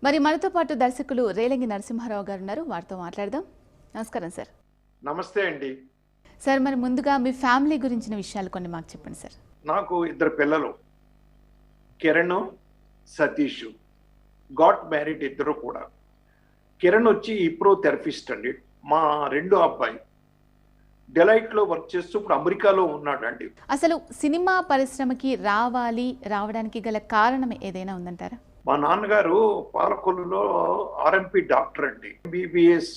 మరి మనతో పాటు దర్శకులు రేలంగి నరసింహారావు గారు ఉన్నారు. వారితో మాట్లాడదాం. నమస్కారం సార్. నమస్తే అండి. సార్, మరి ముందుగా మీ ఫ్యామిలీ గురించిన విషయాలు కొన్ని మాకు చెప్పండి సార్. నాకు ఇద్దరు పిల్లలు, కిరణ్, సతీష్. గాట్ మ్యారీడ్ ఇద్దరు కూడా. కిరణ్ వచ్చి ఇప్రో థెరపిస్ట్ అండి. మా రెండో అబ్బాయి డెలైట్లో వర్క్ చేస్తూ ఇప్పుడు అమెరికాలో ఉన్నాడండి. అసలు సినిమా పరిశ్రమకి రావడానికి గల కారణం ఏదైనా ఉందంటారా? మా నాన్నగారు పాలకొల్లులో ఆర్ఎంపీ డాక్టర్ అండి. ఎంబీబీఎస్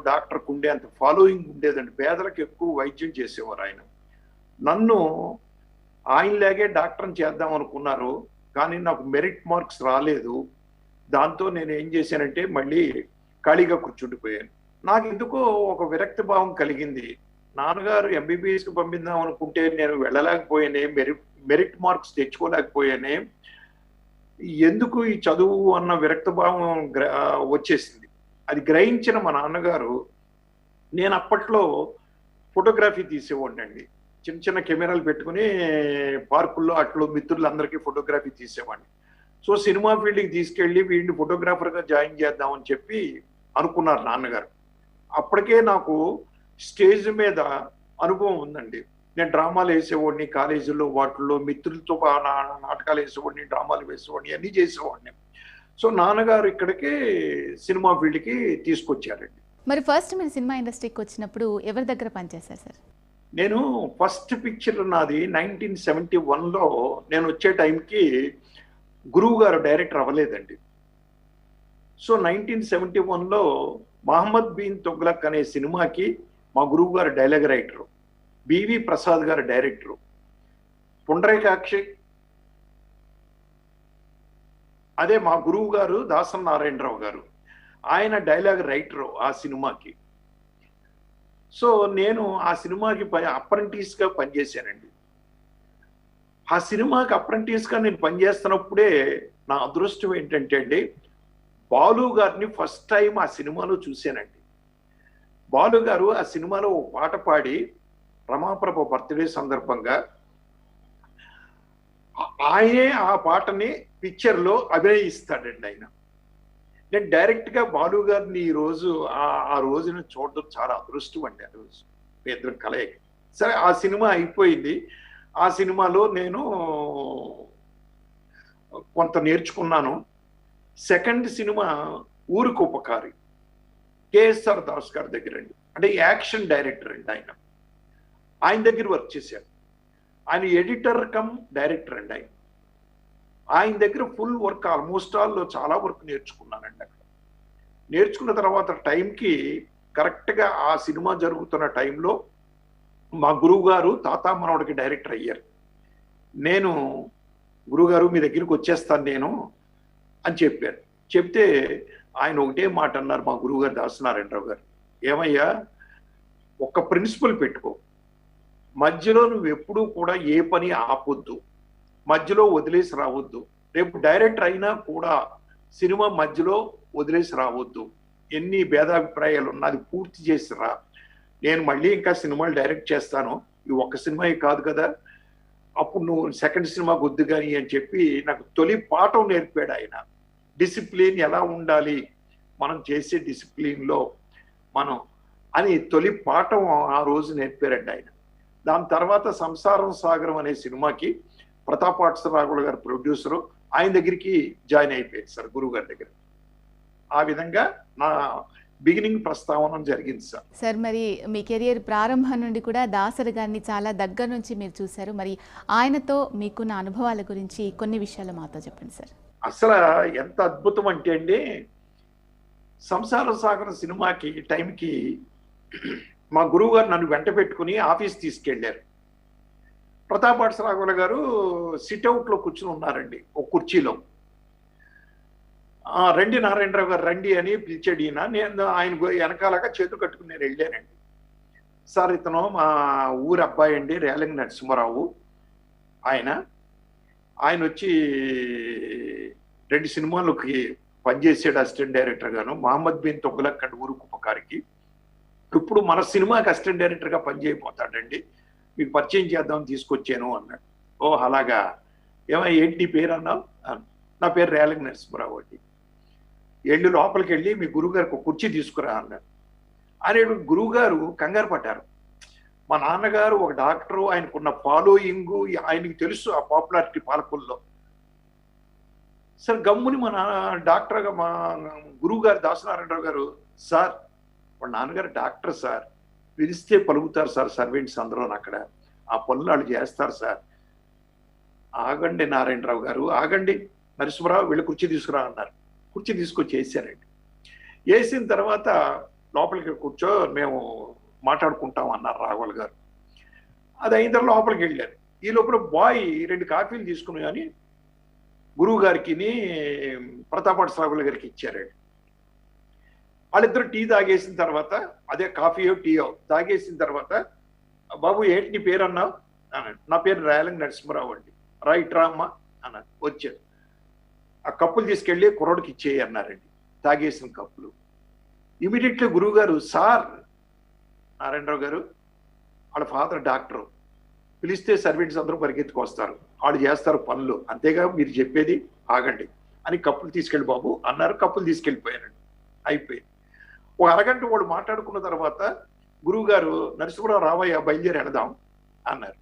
డాక్టర్కు ఉండే అంత ఫాలోయింగ్ ఉండేదండి. పేదలకు ఎక్కువ వైద్యం చేసేవారు ఆయన. నన్ను ఆయనలాగే డాక్టర్ని చేద్దాం అనుకున్నారు, కానీ నాకు మెరిట్ మార్క్స్ రాలేదు. దాంతో నేను ఏం చేశానంటే మళ్ళీ ఖాళీగా కూర్చుండిపోయాను. నాకు ఎందుకో ఒక విరక్తి భావం కలిగింది. నాన్నగారు ఎంబీబీఎస్కి పంపిద్దాం అనుకుంటే నేను వెళ్ళలేకపోయానే, మెరిట్ మార్క్స్ తెచ్చుకోలేకపోయానే, ఎందుకు ఈ చదువు అన్న విరక్త భావం వచ్చేసింది. అది గ్రహించిన మా నాన్నగారు, నేను అప్పట్లో ఫోటోగ్రఫీ తీసేవాడిని అండి. చిన్న చిన్న కెమెరాలు పెట్టుకుని పార్కుల్లో అట్లో మిత్రులందరికీ ఫోటోగ్రఫీ తీసేవాడిని. సో సినిమా ఫీల్డ్కి తీసుకెళ్ళి వీడిని ఫోటోగ్రాఫర్గా జాయిన్ చేద్దామని చెప్పి అనుకున్నారు నాన్నగారు. అప్పటికే నాకు స్టేజ్ మీద అనుభవం ఉందండి. నేను డ్రామాలు వేసేవాడిని, కాలేజీల్లో వాటిల్లో మిత్రులతో నాటకాలు వేసేవాడిని, డ్రామాలు వేసేవాడిని, అన్నీ చేసేవాడిని. సో నాన్నగారు ఇక్కడికి సినిమా ఫీల్డ్కి తీసుకొచ్చారండి. మరి ఫస్ట్ మీరు సినిమా ఇండస్ట్రీకి వచ్చినప్పుడు ఎవరి దగ్గర పనిచేశారు సార్? నేను ఫస్ట్ పిక్చర్ నాది 1971లో. నేను వచ్చే టైంకి గురువు గారు డైరెక్టర్ అవ్వలేదండి. సో 1971లో మహమ్మద్ బిన్ తుగ్లక్ అనే సినిమాకి మా గురువు గారు డైలాగ్ రైటరు, బివి ప్రసాద్ గారు డైరెక్టరు, పుండరీకాక్షి అదే మా గురువు గారు దాసం నారాయణరావు గారు, ఆయన డైలాగ్ రైటరు ఆ సినిమాకి. సో నేను ఆ సినిమాకి అప్రెంటిస్గా పనిచేశానండి. ఆ సినిమాకి అప్రెంటిస్గా నేను పనిచేస్తున్నప్పుడే నా అదృష్టం ఏంటంటే అండి, బాలు గారిని ఫస్ట్ టైం ఆ సినిమాలో చూశానండి. బాలు గారు ఆ సినిమాలో ఒక పాట పాడి రమాప్రభ బర్త్డే సందర్భంగా ఆయనే ఆ పాటని పిక్చర్లో అభినయిస్తాడండి ఆయన. నేను డైరెక్ట్గా బాలు గారిని ఆ రోజున చూడడం చాలా అదృష్టం అండి. ఆ రోజు ఇద్దరు కలయిక. సరే, ఆ సినిమా అయిపోయింది. ఆ సినిమాలో నేను కొంత నేర్చుకున్నాను. సెకండ్ సినిమా ఊరికి ఉపకారి, కేఎస్ఆర్ దాస్ గారి దగ్గర అండి. అంటే యాక్షన్ డైరెక్టర్ అండి ఆయన. ఆయన దగ్గర వర్క్ చేశారు. ఆయన ఎడిటర్ కమ్ డైరెక్టర్ అండి ఆయన. ఆయన దగ్గర ఫుల్ వర్క్, ఆల్మోస్ట్ ఆల్ చాలా వర్క్ నేర్చుకున్నానండి అక్కడ. నేర్చుకున్న తర్వాత టైంకి కరెక్ట్గా ఆ సినిమా జరుగుతున్న టైంలో మా గురువు గారు తాతా మనవడికి డైరెక్టర్ అయ్యారు. నేను గురువుగారు మీ దగ్గరికి వచ్చేస్తాను నేను అని చెప్పారు. చెప్తే ఆయన ఒకటే మాట అన్నారు మా గురువుగారు దాసనారాయణరావు గారు, ఏమయ్యా, ఒక్క ప్రిన్సిపల్ పెట్టుకో, మధ్యలో నువ్వు ఎప్పుడూ కూడా ఏ పని ఆపొద్దు, మధ్యలో వదిలేసి రావద్దు. రేపు డైరెక్టర్ అయినా కూడా సినిమా మధ్యలో వదిలేసి రావద్దు. ఎన్ని భేదాభిప్రాయాలు ఉన్నా అది పూర్తి చేసి రా. నేను మళ్ళీ ఇంకా సినిమాలు డైరెక్ట్ చేస్తాను, ఈ ఒక్క సినిమా కాదు కదా, అప్పుడు నువ్వు సెకండ్ సినిమాకి వద్దు కానీ అని చెప్పి నాకు తొలి పాఠం నేర్పాడు ఆయన. డిసిప్లిన్ ఎలా ఉండాలి, మనం చేసే డిసిప్లిన్లో మనం అని తొలి పాఠం ఆ రోజు నేర్పారండి ఆయన. దాని తర్వాత సంసారం సాగరం అనే సినిమాకి ప్రతాపాట్సరావుల గారు ప్రొడ్యూసరు, ఆయన దగ్గరికి జాయిన్ అయిపోయారు సార్ గురువు గారి దగ్గర. ఆ విధంగా నా బిగినింగ్ ప్రస్తావన జరిగింది సార్. సార్, మరి మీ కెరియర్ ప్రారంభం నుండి కూడా దాసరి గారిని చాలా దగ్గర నుంచి మీరు చూశారు. మరి ఆయనతో మీకున్న అనుభవాల గురించి కొన్ని విషయాలు మాతో చెప్పండి సార్. అసలు ఎంత అద్భుతం అంటే అండి, సంసార సాగరం సినిమాకి టైంకి మా గురువు గారు నన్ను వెంట పెట్టుకుని ఆఫీస్ తీసుకెళ్లారు. ప్రతాపాట్సరావుల గారు సిట్అవుట్లో కూర్చుని ఉన్నారండి ఒక కుర్చీలో. రండి నారాయణరావు గారు రండి అని పిలిచాడు ఈయన. నేను ఆయన వెనకాలగా చేతులు కట్టుకుని నేను వెళ్ళానండి. సార్, ఇతను మా ఊరి అబ్బాయి అండి, రేలంగి నరసింహారావు ఆయన వచ్చి 2 సినిమాలకి పనిచేసాడు అసిస్టెంట్ డైరెక్టర్ గాను, మహమ్మద్ బిన్ తుగ్లక్ అండ్ ఊరికి ఉపకారికి. ఇప్పుడు మన సినిమాకి అసిస్టెంట్ డైరెక్టర్గా పనిచేయబోతాడండి, మీకు పరిచయం చేద్దామని తీసుకొచ్చాను అన్నాడు. ఓ అలాగా, ఏమో ఏంటి నీ పేరు అన్నావు? నా పేరు రేలంగి నరసింహారావు అండి. వెళ్ళి లోపలికి వెళ్ళి మీ గురువుగారికి ఒక కుర్చీ తీసుకురా అన్నారు. అని గురువుగారు కంగారు పడ్డారు. మా నాన్నగారు ఒక డాక్టరు, ఆయనకున్న ఫాలోయింగ్ ఆయనకి తెలుసు ఆ పాపులారిటీ పాలకుల్లో. సార్ గమ్ముని మా డాక్టర్గా మా గురువు గారు దాసనారాయణరావు గారు, సార్ వాళ్ళ నాన్నగారు డాక్టర్ సార్, పిలిస్తే పలుకుతారు సార్ సర్వెంట్స్ అందరూ అక్కడ, ఆ పనులు వాళ్ళు చేస్తారు సార్. ఆగండి నారాయణరావు గారు, ఆగండి, నరసింహరావు వెళ్ళి కుర్చీ తీసుకురా అన్నారు. కుర్చీ తీసుకొచ్చి వేసారండి. వేసిన తర్వాత లోపలికి కూర్చో మేము మాట్లాడుకుంటాం అన్నారు రాఘవల్ గారు. అది అయిన తర్వాత లోపలికి వెళ్ళారు. ఈ లోపల బాయ్ 2 కాఫీలు తీసుకుని కానీ గురువు గారికి ప్రతాపరావు గారికి ఇచ్చారండి. వాళ్ళిద్దరు టీ తాగేసిన తర్వాత, అదే కాఫీయో టీయో తాగేసిన తర్వాత, బాబు ఏంటి నీ పేరు అన్నావు అన్నాడు. నా పేరు రేలంగి నరసింహరావు అండి. రైట్ రామ్మ అన్నాడు. వచ్చారు. ఆ కప్పులు తీసుకెళ్ళి కుర్రోడికి ఇచ్చేయి అన్నారండి. తాగేసిన కప్పులు. ఇమీడియట్లీ గురువు గారు, సార్ నారాయణరావు గారు వాళ్ళ ఫాదర్ డాక్టరు, పిలిస్తే సర్వెంట్స్ అందరూ పరిగెత్తుకొస్తారు, వాళ్ళు చేస్తారు పనులు, అంతేగా మీరు చెప్పేది, ఆగండి అని కప్పులు తీసుకెళ్ళి బాబు అన్నారు. కప్పులు తీసుకెళ్ళిపోయారండి. అయిపోయింది. ఒక అరగంట వాళ్ళు మాట్లాడుకున్న తర్వాత గురువు గారు, నరసింహరావు రావయ్య బయలుదేరి వెళదాం అన్నారు.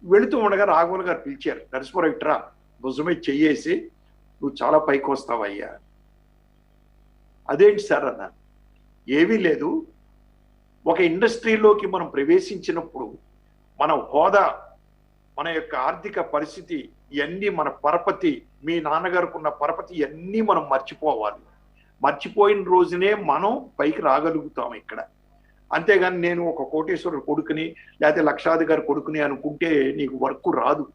వెళుతూ ఉండగా రాఘవల్ గారు పిలిచారు, నరసింహరావు ఇట్రా, భుజమే చెయ్యేసి, నువ్వు చాలా పైకి వస్తావయ్యా. అదేంటి సార్ అన్నాను. ఏమీ లేదు, ఒక ఇండస్ట్రీలోకి మనం ప్రవేశించినప్పుడు మన హోదా, మన యొక్క ఆర్థిక పరిస్థితి, ఇవన్నీ మన పరపతి, మీ నాన్నగారికి ఉన్న పరపతి ఇవన్నీ మనం మర్చిపోవాలి. మర్చిపోయిన రోజునే మనం పైకి రాగలుగుతాం ఇక్కడ. అంతేగాని నేను ఒక కోటేశ్వరుడు కొడుకుని లేకపోతే లక్షాధికారి కొడుకుని అనుకుంటే నీకు వర్క్ రాదు.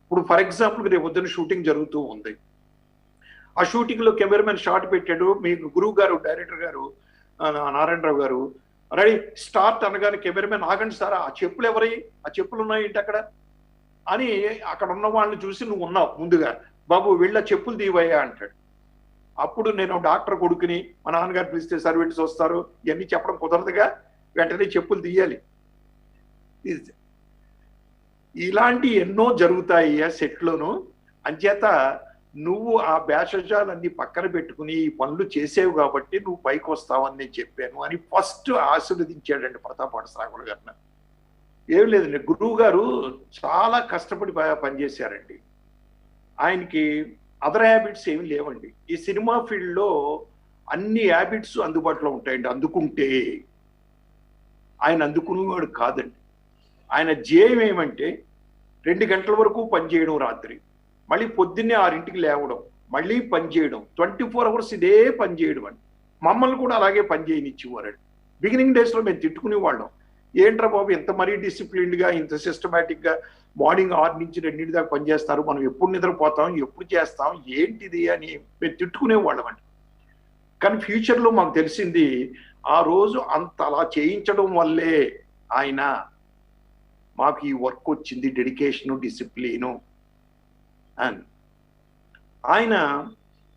ఇప్పుడు ఫర్ ఎగ్జాంపుల్ రేపు పొద్దున్న షూటింగ్ జరుగుతూ ఉంది. ఆ షూటింగ్ లో కెమెరామెన్ షాట్ పెట్టాడు. మీకు గురువు గారు, డైరెక్టర్ గారు నారాయణరావు గారు రెడీ స్టార్ట్ అనగానే కెమెరామెన్, ఆగండి సార్, ఆ చెప్పులు ఎవరై, ఆ చెప్పులు ఉన్నాయి ఏంటి అక్కడ అని అక్కడ ఉన్న వాళ్ళని చూసి, నువ్వు ఉన్నావు ముందుగా, బాబు వెళ్ళ చెప్పులు తీవయ్యా అంటాడు. అప్పుడు నేను డాక్టర్ కొడుకుని, మా నాన్నగారు పిలిస్తే సర్వెంట్స్ వస్తారు, ఇవన్నీ చెప్పడం కుదరదుగా, వెంటనే చెప్పులు తీయాలి. ఇలాంటి ఎన్నో జరుగుతాయి ఆ సెట్లోను. అంచేత నువ్వు ఆ భేషజాలన్నీ పక్కన పెట్టుకుని ఈ పనులు చేసేవు కాబట్టి నువ్వు పైకి వస్తావని నేను చెప్పాను అని ఫస్ట్ ఆశీర్వదించాడండి ప్రతాపరావు గారిని. ఏం లేదండి, గురువు గారు చాలా కష్టపడి పనిచేశారండి. ఆయనకి అదర్ హ్యాబిట్స్ ఏమి లేవండి. ఈ సినిమా ఫీల్డ్లో అన్ని హ్యాబిట్స్ అందుబాటులో ఉంటాయండి. అందుకుంటే ఆయన అందుకునేవాడు కాదండి. ఆయన ధ్యేయం ఏమంటే 2 గంటల వరకు పనిచేయడం రాత్రి, మళ్ళీ పొద్దున్నే 6ంటికి లేవడం, మళ్ళీ పని చేయడం, 24 అవర్స్ ఇదే పని చేయడం అండి. మమ్మల్ని కూడా అలాగే పని చేయనిచ్చేవారండి. బిగినింగ్ డేస్లో మేము తిట్టుకునేవాళ్ళం, ఏంట్రా బాబు ఇంత మరీ డిసిప్లిన్డ్గా, ఇంత సిస్టమేటిక్గా మార్నింగ్ 6 నుంచి 2 దాకా పనిచేస్తారు, మనం ఎప్పుడు నిద్రపోతాం, ఎప్పుడు చేస్తాం, ఏంటిది అని మేము తిట్టుకునేవాళ్ళం అండి. కానీ ఫ్యూచర్లో మాకు తెలిసింది, ఆ రోజు అంత అలా చేయించడం వల్లే ఆయన మాకు ఈ వర్క్ వచ్చింది, డెడికేషను, డిసిప్లిను అని. ఆయన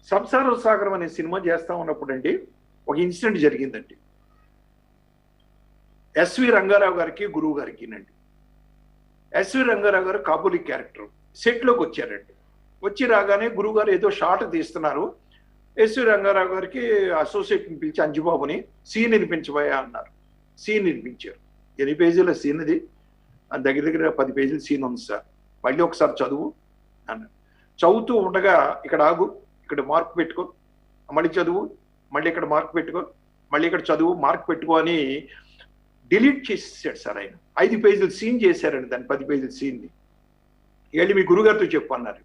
సంసార సాగరం అనే సినిమా చేస్తా ఉన్నప్పుడు అండి ఒక ఇన్సిడెంట్ జరిగిందండి. ఎస్వి రంగారావు గారికి, గురువు గారికి నండి. ఎస్వి రంగారావు గారు కాబూలి క్యారెక్టర్ సెట్లోకి వచ్చారండి. వచ్చి రాగానే గురువు గారు ఏదో షార్ట్ తీస్తున్నారు. ఎస్వి రంగారావు గారికి అసోసియేట్ని పిలిచి, అంజుబాబుని సీన్ వినిపించబోయా అన్నారు. సీన్ వినిపించారు. 8 పేజీల సీన్ ఇది, దగ్గర దగ్గర 10 పేజీల సీన్ ఉంది సార్, మళ్ళీ ఒకసారి చదువు అన్నారు. చదువుతూ ఉండగా, ఇక్కడ ఆగు, ఇక్కడ మార్క్ పెట్టుకో, మళ్ళీ చదువు, మళ్ళీ ఇక్కడ మార్క్ పెట్టుకో, మళ్ళీ ఇక్కడ చదువు, మార్క్ పెట్టుకో అని డిలీట్ చేసేసాడు సార్ ఆయన. 5 పేజీల సీన్ చేశారండి, దాన్ని 10 పేజీల సీన్ని. వెళ్ళి మీ గురుగారితో చెప్పు అన్నారు.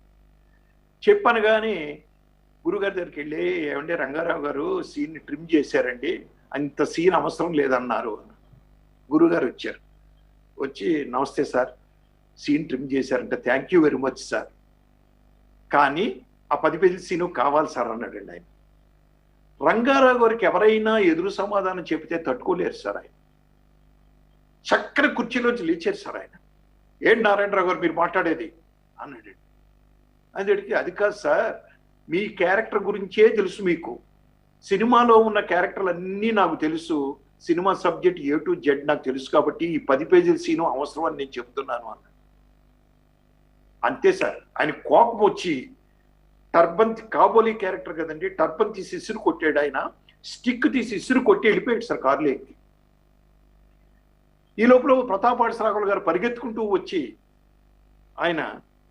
చెప్పనగానే గురుగారి దగ్గరికి వెళ్ళి, ఏమంటే రంగారావు గారు సీన్ని ట్రిమ్ చేశారండి, అంత సీన్ అవసరం లేదన్నారు. గురుగారు వచ్చారు. వచ్చి, నమస్తే సార్, సీన్ ట్రిమ్ చేశారంటే thank you very much sir, కానీ ఆ 10 పేజీల సీను కావాలి సార్ అన్నాడండి ఆయన. రంగారావు గారికి ఎవరైనా ఎదురు సమాధానం చెబితే తట్టుకోలేరు సార్ ఆయన. చక్కని కుర్చీలోంచి లేచారు సార్ ఆయన. ఏంటి నారాయణరావు గారు మీరు మాట్లాడేది అన్నాడండి. అందుడికి, అది కాదు సార్, మీ క్యారెక్టర్ గురించే తెలుసు మీకు, సినిమాలో ఉన్న క్యారెక్టర్లు అన్నీ నాకు తెలుసు, cinema subject A to Z నాకు తెలుసు, కాబట్టి ఈ 10 పేజీల సీను అవసరం అని నేను చెప్తున్నాను అన్నాడు. అంతే సార్. ఆయన కోపం వచ్చి టర్బన్ కాబోలీ క్యారెక్టర్ కదండి, టర్బన్ తీసి ఇసురు కొట్టాడు ఆయన, స్టిక్ తీసి ఇసురు కొట్టి వెళ్ళిపోయాడు సార్ కారులో ఎక్కి. ఈ లోపల ప్రతాపాడు శ్రావణ్ గారు పరిగెత్తుకుంటూ వచ్చి ఆయన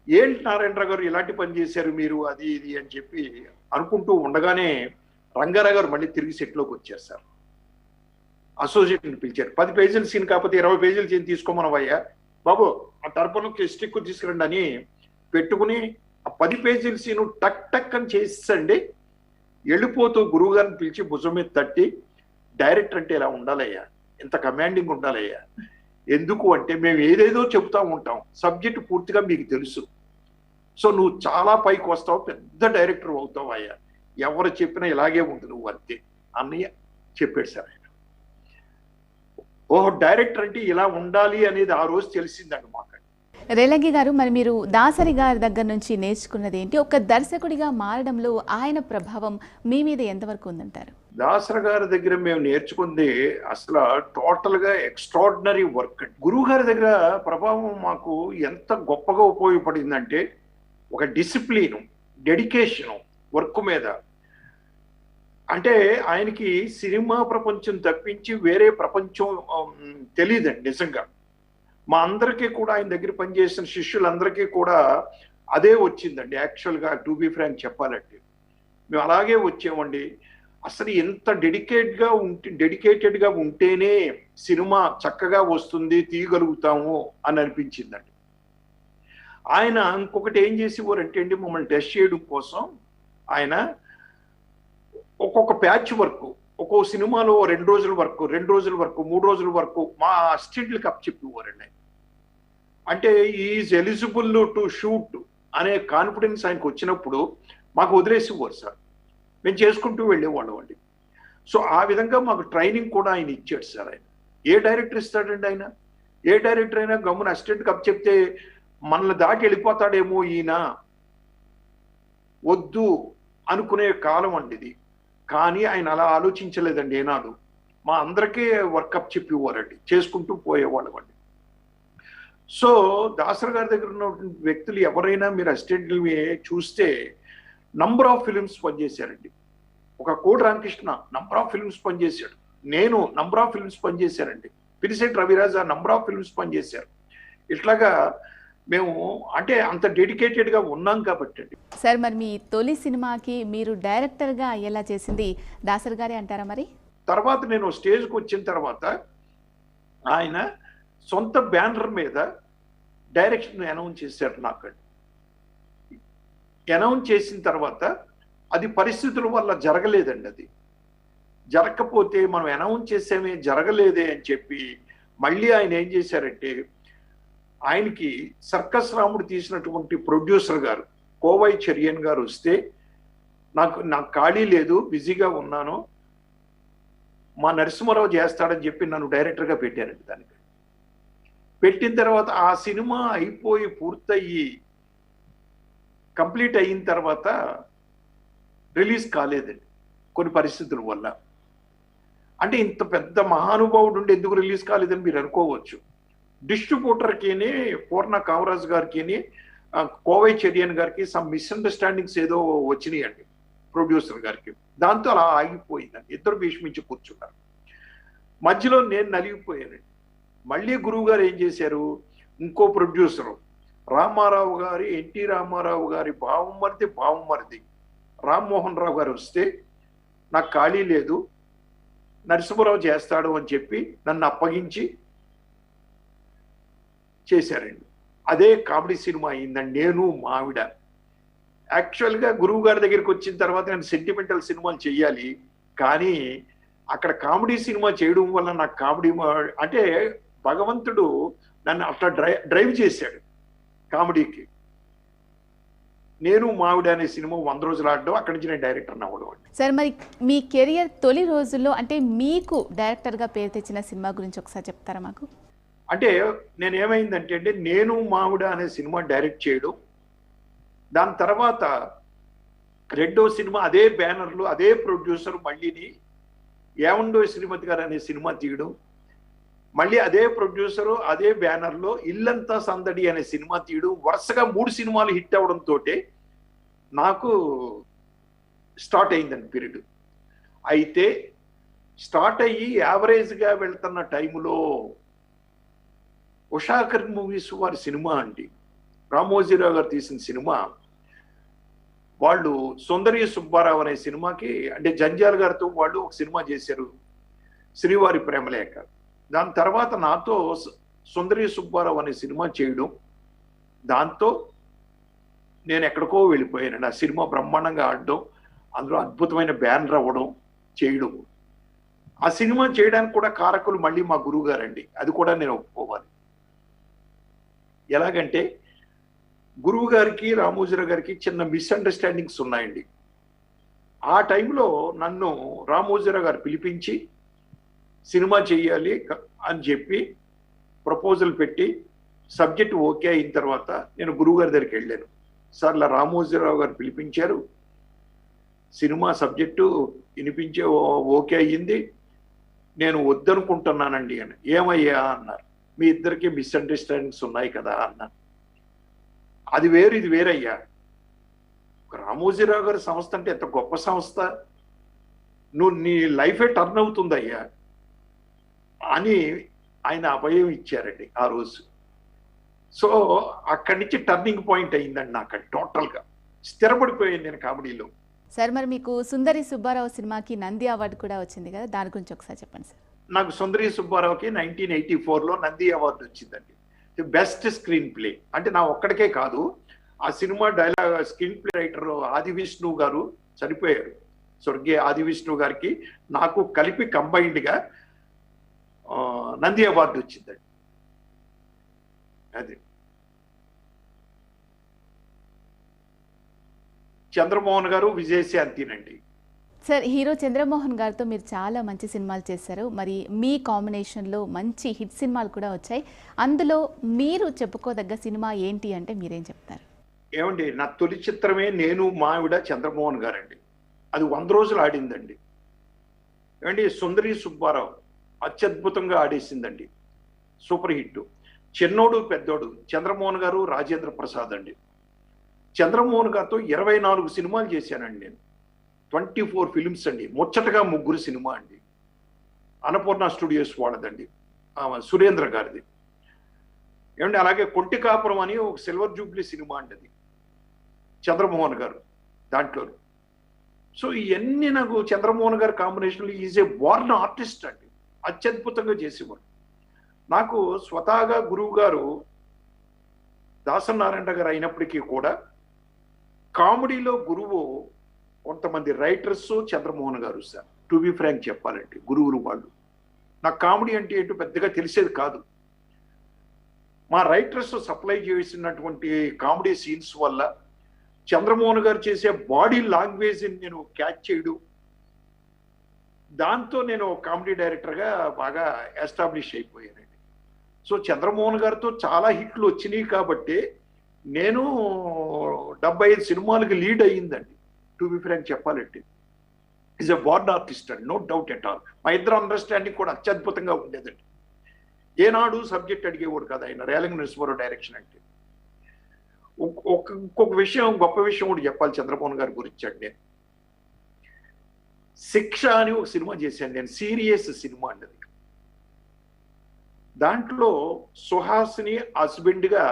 ఏంటి నారాయణరావు గారు ఇలాంటి పని చేశారు మీరు, అది ఇది అని చెప్పి అనుకుంటూ ఉండగానే రంగారావు గారు మళ్ళీ తిరిగి సెట్లోకి వచ్చారు సార్. అసోసియేట్ని పిలిచారు. 10 పేజీల సీన్ కాకపోతే 20 పేజీల సీన్ తీసుకోమనవయ్యా బాబు, ఆ టర్బన్కి స్టిక్ తీసుకురండి అని పెట్టుకుని ఆ 10 పేజీల సీను టక్ టక్ అని చేసేసండి. వెళ్ళిపోతూ గురువు గారిని పిలిచి భుజం మీద తట్టి, డైరెక్టర్ అంటే ఇలా ఉండాలయ్యా, ఇంత కమాండింగ్ ఉండాలయ్యా, ఎందుకు అంటే మేము ఏదేదో చెబుతా ఉంటాం, సబ్జెక్ట్ పూర్తిగా మీకు తెలుసు, సో నువ్వు చాలా పైకి వస్తావు, పెద్ద డైరెక్టర్ అవుతావు అయ్యా, ఎవరు చెప్పినా ఇలాగే ఉంటుంది నువ్వు అంతే అన్నయ్య చెప్పాడు సార్ ఆయన. ఓహో, డైరెక్టర్ అంటే ఇలా ఉండాలి అనేది ఆ రోజు తెలిసిందండి మాకు. రేలంగి గారు, మరి మీరు దాసరి గారి దగ్గర నుంచి నేర్చుకున్నది ఏంటి? ఒక దర్శకుడిగా మారడంలో ఆయన ప్రభావం మీ మీద ఎంతవరకు ఉందంటారు? దాసరి గారి దగ్గర మేము నేర్చుకుంది అసలు టోటల్ గా ఎక్స్ట్రాడినరీ వర్క్. గురువు గారి దగ్గర ప్రభావం మాకు ఎంత గొప్పగా ఉపయోగపడిందంటే, ఒక డిసిప్లిన్, డెడికేషన్ వర్క్ మీద. అంటే ఆయనకి సినిమా ప్రపంచం తప్పించి వేరే ప్రపంచం తెలియదండి నిజంగా. మా అందరికీ కూడా ఆయన దగ్గర పనిచేసిన శిష్యులందరికీ కూడా అదే వచ్చిందండి. యాక్చువల్గా టు బి ఫ్రాంక్ చెప్పాలంటే మేము అలాగే వచ్చామండి. అసలు ఎంత డెడికేటెడ్గా ఉంటేనే సినిమా చక్కగా వస్తుంది, తీయగలుగుతాము అని అనిపించిందండి. ఆయన ఇంకొకటి ఏం చేసేవారంటే అండి, మమ్మల్ని టెస్ట్ చేయడం కోసం ఆయన ఒక్కొక్క ప్యాచ్ వర్క్, ఒక్కో సినిమాలో 2 రోజుల వరకు, 2 రోజుల వరకు, 3 రోజుల వరకు మా అసిస్టెంట్లకు అప్పచెప్పేవారండి. అంటే ఈజ్ ఎలిజిబుల్ టు షూట్ అనే కాన్ఫిడెన్స్ ఆయనకు వచ్చినప్పుడు మాకు వదిలేసేవారు సార్, మేము చేసుకుంటూ వెళ్ళేవాళ్ళం అండి. సో ఆ విధంగా మాకు ట్రైనింగ్ కూడా ఆయన ఇచ్చాడు సార్. ఆయన ఏ డైరెక్టర్ ఇస్తాడండి? ఆయన ఏ డైరెక్టర్ అయినా గమ్మున అసిస్టెంట్కి అప్పచెప్తే మనల్ని దాటి వెళ్ళిపోతాడేమో ఈయన, వద్దు అనుకునే కాలం అండి ఇది. కానీ ఆయన అలా ఆలోచించలేదండి ఏనాడు. మా అందరికీ వర్కప్ చెప్పేవారండి, చేసుకుంటూ పోయేవాళ్ళం అండి. సో దాసరి గారి దగ్గర ఉన్నటువంటి వ్యక్తులు ఎవరైనా మీరు అసిస్టెంట్లు చూస్తే నంబర్ ఆఫ్ ఫిలిమ్స్ పనిచేశారండి. ఒక కోడి రామకృష్ణ నంబర్ ఆఫ్ ఫిలిమ్స్ పనిచేశాడు, నేను నంబర్ ఆఫ్ ఫిలిమ్స్ పనిచేశారండి, Pilisetti Raviraja number of films పనిచేశారు. ఇట్లాగా మేము అంటే అంత డెడికేటెడ్గా ఉన్నాం కాబట్టి అండి. సార్, మరి మీ తొలి సినిమాకి మీరు డైరెక్టర్గా అయ్యేలా చేసింది దాసరి గారే అంటారా? మరి తర్వాత నేను స్టేజ్కి వచ్చిన తర్వాత ఆయన సొంత బ్యానర్ మీద డైరెక్షన్ అనౌన్స్ చేశారు నాకు. అనౌన్స్ చేసిన తర్వాత అది పరిస్థితుల వల్ల జరగలేదండి. అది జరగకపోతే మనం అనౌన్స్ చేసేమే జరగలేదే అని చెప్పి మళ్ళీ ఆయన ఏం చేశారంటే, ఆయనకి సర్కస్ రాముడు తీసినటువంటి ప్రొడ్యూసర్ గారు కోవై చెరియన్ గారు వస్తే, నాకు ఖాళీ లేదు, బిజీగా ఉన్నాను, మా నరసింహారావు చేస్తాడని చెప్పి నన్ను డైరెక్టర్గా పెట్టారండి. దానికి పెట్టిన తర్వాత ఆ సినిమా అయిపోయి పూర్తయ్యి కంప్లీట్ అయిన తర్వాత రిలీజ్ కాలేదండి కొన్ని పరిస్థితుల వల్ల. అంటే ఇంత పెద్ద మహానుభావుడు ఉండి ఎందుకు రిలీజ్ కాలేదని మీరు అనుకోవచ్చు. డిస్ట్రిబ్యూటర్కి, పూర్ణ కామరాజ్ గారికి, కోవై చెరియన్ గారికి సమ్ మిస్అండర్స్టాండింగ్స్ ఏదో వచ్చినాయండి ప్రొడ్యూసర్ గారికి. దాంతో అలా ఆగిపోయిందండి. ఇద్దరు భీష్మించి కూర్చున్నారు. మధ్యలో నేను నలిగిపోయానండి. మళ్ళీ గురువు గారు ఏం చేశారు, ఇంకో ప్రొడ్యూసరు రామారావు గారి, ఎన్టీ రామారావు గారి బావమరిది రామ్మోహన్ రావు గారు వస్తే, నాకు ఖాళీ లేదు, నరసింహరావు చేస్తాడు అని చెప్పి నన్ను అప్పగించి చేశారండి. అదే కామెడీ సినిమా అయిందండి, నేను మావిడ. యాక్చువల్గా గురువు గారి దగ్గరికి వచ్చిన తర్వాత నేను సెంటిమెంటల్ సినిమాలు చెయ్యాలి, కానీ అక్కడ కామెడీ సినిమా చేయడం వల్ల నాకు కామెడీ అంటే భగవంతుడు నన్ను అట్లా డ్రైవ్ చేశాడు కామెడీకి. నేను మావిడ అనే సినిమా 100 రోజులు ఆడడం, అక్కడి నుంచి నేను డైరెక్టర్ అవ్వడం అండి. సార్, మరి మీ కెరియర్ తొలి రోజుల్లో అంటే మీకు డైరెక్టర్గా పేరు తెచ్చిన సినిమా గురించి ఒకసారి చెప్తారా మాకు? అంటే నేను ఏమైందంటే అండి, నేను మావిడ అనే సినిమా డైరెక్ట్ చేయడం, దాని తర్వాత రెండో సినిమా అదే బ్యానర్లో అదే ప్రొడ్యూసర్ మళ్ళీని ఏమండో శ్రీమతి గారు అనే సినిమా తీయడం, మళ్ళీ అదే ప్రొడ్యూసరు అదే బ్యానర్లో ఇల్లంతా సందడి అనే సినిమా తీయడం, వరుసగా 3 సినిమాలు హిట్ అవడంతో నాకు స్టార్ట్ అయిందండి పీరియడ్. అయితే స్టార్ట్ అయ్యి యావరేజ్గా వెళ్తున్న టైంలో ఉషాకర్ మూవీస్ వారి సినిమా అండి, రామోజీరావు గారు తీసిన సినిమా, వాళ్ళు సుందరి సుబ్బారావు అనే సినిమాకి, అంటే జంజాల్ గారితో వాళ్ళు ఒక సినిమా చేశారు, శ్రీవారి ప్రేమలేఖ. దాని తర్వాత నాతో సుందరి సుబ్బారావు అనే సినిమా చేయడం, దాంతో నేను ఎక్కడికో వెళ్ళిపోయాను. ఆ సినిమా బ్రహ్మాండంగా ఆడడం, అందులో అద్భుతమైన బ్యానర్ అవ్వడం, చేయడం. ఆ సినిమా చేయడానికి కూడా కారకులు మళ్ళీ మా గురువు గారండి, అది కూడా నేను ఒప్పుకోవాలి. ఎలాగంటే గురువు గారికి రామోజీరావు గారికి చిన్న మిస్అండర్స్టాండింగ్స్ ఉన్నాయండి. ఆ టైంలో నన్ను రామోజీరావు గారు పిలిపించి సినిమా చెయ్యాలి అని చెప్పి ప్రపోజల్ పెట్టి సబ్జెక్ట్ ఓకే అయిన తర్వాత నేను గురువు గారి దగ్గరికి వెళ్ళాను. సార్, ఇలా రామోజీరావు గారు పిలిపించారు, సినిమా సబ్జెక్టు వినిపించే ఓకే అయ్యింది, నేను వద్దనుకుంటున్నానండి అని. ఏమయ్యా అన్నారు. మీ ఇద్దరికి మిస్అండర్స్టాండింగ్స్ ఉన్నాయి కదా అన్నాను. అది వేరు, ఇది వేరయ్యా. రామోజీరావు గారి సంస్థ అంటే ఎంత గొప్ప సంస్థ, నువ్వు నీ లైఫే టర్న్ అవుతుందయ్యా అని ఆయన అభయం ఇచ్చారండి ఆ రోజు. సో అక్కడి నుంచి టర్నింగ్ పాయింట్ అయిందండి నాకు, టోటల్గా స్థిరపడిపోయాను నేను కామెడీలో. సార్, మరి మీకు సుందరి సుబ్బారావు సినిమాకి నంది అవార్డు కూడా వచ్చింది కదా, దాని గురించి ఒకసారి చెప్పండి సార్. నాకు సుందరి సుబ్బారావుకి 1984లో నంది అవార్డు వచ్చిందండి, బెస్ట్ స్క్రీన్ ప్లే. అంటే నా ఒక్కడికే కాదు, ఆ cinema dialogue screen play writer ఆది విష్ణు గారు చనిపోయారు, స్వర్గీయ ఆది విష్ణు గారికి నాకు కలిపి కంబైన్డ్గా నంది అవార్డు వచ్చిందండి. అది చంద్రమోహన్ గారు, విజయశాంతినండి. సార్, హీరో చంద్రమోహన్ గారితో మీరు చాలా మంచి సినిమాలు చేశారు. మరి మీ కాంబినేషన్లో మంచి హిట్ సినిమాలు కూడా వచ్చాయి. అందులో మీరు చెప్పుకోదగ్గ సినిమా ఏంటి అంటే మీరేం చెప్తారు? ఏమండి, నా తొలి చిత్రమే నేను మావిడ చంద్రమోహన్ గారండి. అది 100 రోజులు ఆడిందండి. ఏమండి, సుందరి సుబ్బారావు అత్యద్భుతంగా ఆడేసిందండి, సూపర్ హిట్. చిన్నోడు పెద్దోడు చంద్రమోహన్ గారు, రాజేంద్ర ప్రసాద్ అండి. చంద్రమోహన్ గారితో 24 సినిమాలు చేశానండి నేను, 24 ఫిలిమ్స్ అండి. ముచ్చటగా 3 సినిమా అండి, అన్నపూర్ణ స్టూడియోస్ వాళ్ళదండి, సురేంద్ర గారిది. ఏమంటే అలాగే కొంటి కాపురం అని ఒక సిల్వర్ జూబ్లీ సినిమా అండి, అది చంద్రమోహన్ గారు దాంట్లో. సో ఇవన్నీ నాకు చంద్రమోహన్ గారి కాంబినేషన్లో ఈజ్ ఏ బోర్న్ ఆర్టిస్ట్ అండి, అత్యద్భుతంగా చేసేవాడు. నాకు స్వతహాగా గురువు గారు దాసనారాయణ గారు అయినప్పటికీ కూడా కామెడీలో గురువు కొంతమంది రైటర్స్ చంద్రమోహన్ గారు. సార్, టు బి ఫ్రాంక్ చెప్పాలంటే గురువులు వాళ్ళు. నాకు కామెడీ అంటే ఏంటో పెద్దగా తెలిసేది కాదు. మా రైటర్స్ సప్లై చేసినటువంటి కామెడీ సీన్స్ వల్ల చంద్రమోహన్ గారు చేసే బాడీ లాంగ్వేజ్ నేను క్యాచ్ చేయడం, దాంతో నేను కామెడీ డైరెక్టర్గా బాగా ఎస్టాబ్లిష్ అయిపోయానండి. సో చంద్రమోహన్ గారితో చాలా హిట్లు వచ్చినాయి కాబట్టి నేను 75 సినిమాలకు లీడ్ అయ్యిందండి, టు బి ఫ్రాంక్ చెప్పాలంటే. ఈజ్ ఎ బోర్న్ ఆర్టిస్ట్ అండి, నో డౌట్ ఎట్ ఆల్. మా ఇద్దరు అండర్స్టాండింగ్ కూడా అత్యద్భుతంగా ఉండేదండి. ఏనాడు సబ్జెక్ట్ అడిగేవాడు కదా ఆయన, రేలంగి నరసింహారావు డైరెక్షన్ అంటే. ఇంకొక విషయం, గొప్ప విషయం కూడా చెప్పాలి చంద్రమోహన్ గారి గురించి అండి. శిక్ష అని ఒక సినిమా చేశాను నేను, సీరియస్ సినిమా అండి అది. దాంట్లో సుహాసిని హస్బెండ్గా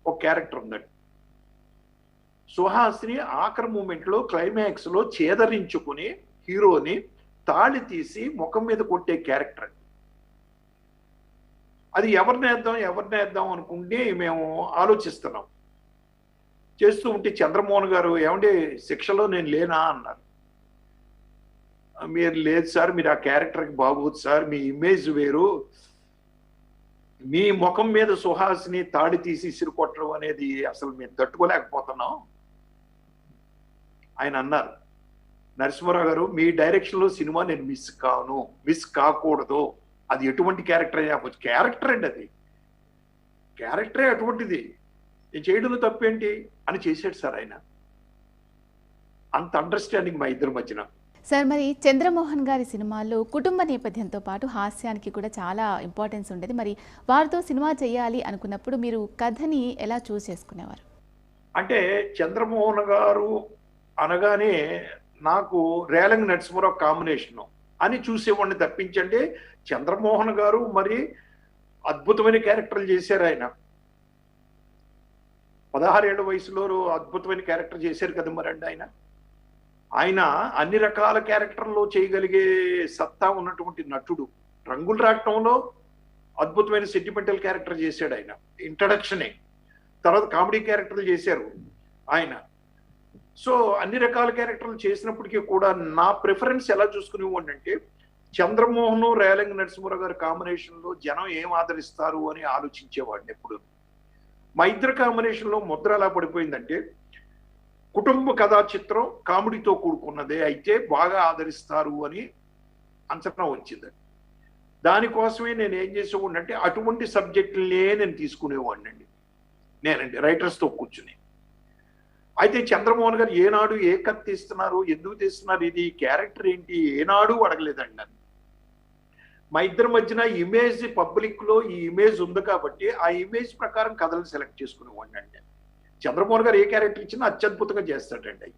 ఒక క్యారెక్టర్ ఉందండి. సుహాసిని ఆఖరి మూమెంట్లో క్లైమాక్స్లో చేదరించుకుని హీరోని తాళి తీసి ముఖం మీద కొట్టే క్యారెక్టర్. అది ఎవరినేద్దాం అనుకుంటే మేము ఆలోచిస్తున్నాం. చేస్తూ ఉంటే చంద్రమోహన్ గారు, ఏమంటే శిక్షలో నేను లేనా అన్నారు. మీరు లేదు సార్, మీరు ఆ క్యారెక్టర్కి బాగోదు సార్, మీ ఇమేజ్ వేరు, మీ ముఖం మీద సుహాసిని తాడి తీసి ఇసురు కొట్టడం అనేది అసలు మేము తట్టుకోలేకపోతున్నాం ఆయన అన్నారు. నరసింహారావు గారు, మీ డైరెక్షన్లో సినిమా నేను మిస్ కాకూడదు, అది ఎటువంటి క్యారెక్టర్ అయిపోవచ్చు. క్యారెక్టర్ అండి, అది క్యారెక్టరే అటువంటిది, నేను చేయడంలో తప్పేంటి అని చేశాడు సార్ ఆయన. అంత అండర్స్టాండింగ్ మా ఇద్దరి మధ్యన. సార్, మరి చంద్రమోహన్ గారి సినిమాల్లో కుటుంబ నేపథ్యంతో పాటు హాస్యానికి కూడా చాలా ఇంపార్టెన్స్ ఉండేది. మరి వారితో సినిమా చేయాలి అనుకున్నప్పుడు మీరు కథని ఎలా చూస్ చేసుకునేవారు? అంటే చంద్రమోహన్ గారు అనగానే నాకు రేలంగి నరసింహారావు కాంబినేషన్ అని చూసేవాడిని తప్పించండి. చంద్రమోహన్ గారు మరి అద్భుతమైన క్యారెక్టర్లు చేశారు. ఆయన 16 ఏళ్ల వయసులో అద్భుతమైన క్యారెక్టర్ చేశారు కదా మరి అండి. ఆయన అన్ని రకాల క్యారెక్టర్లు చేయగలిగే సత్తా ఉన్నటువంటి నటుడు. రంగులు రాటంలో అద్భుతమైన సెంటిమెంటల్ క్యారెక్టర్ చేశాడు ఆయన, ఇంట్రడక్షనే. తర్వాత కామెడీ క్యారెక్టర్లు చేశారు ఆయన. సో అన్ని రకాల క్యారెక్టర్లు చేసినప్పటికీ కూడా నా ప్రిఫరెన్స్ ఎలా చూసుకునేవాడిని అంటే, చంద్రమోహన్ రేలంగి నరసింహారావు గారి కాంబినేషన్ లో జనం ఏం ఆదరిస్తారు అని ఆలోచించేవాడిని ఎప్పుడు. మా ఇద్దరు కాంబినేషన్ లో ముద్ర ఎలా పడిపోయిందంటే, కుటుంబ కథా చిత్రం కామెడీతో కూడుకున్నదే అయితే బాగా ఆదరిస్తారు అని అంచనా వచ్చింది. దానికోసమే నేను ఏం చేసేవాడిని అంటే, అటువంటి సబ్జెక్టులనే నేను తీసుకునేవాడిని అండి. నేనండి రైటర్స్తో కూర్చుని. అయితే చంద్రమోహన్ గారు ఏనాడు ఏ కథ తీస్తున్నారు, ఎందుకు తీస్తున్నారు, ఇది క్యారెక్టర్ ఏంటి ఏనాడు అడగలేదండి నన్ను. మా ఇద్దరి మధ్యన ఇమేజ్ పబ్లిక్ లో ఈ ఇమేజ్ ఉంది కాబట్టి ఆ ఇమేజ్ ప్రకారం కథలు సెలెక్ట్ చేసుకునేవాడిని అండి. చంద్రమోహన్ గారు ఏ క్యారెక్టర్ ఇచ్చినా అత్యద్భుతంగా చేస్తాడండి.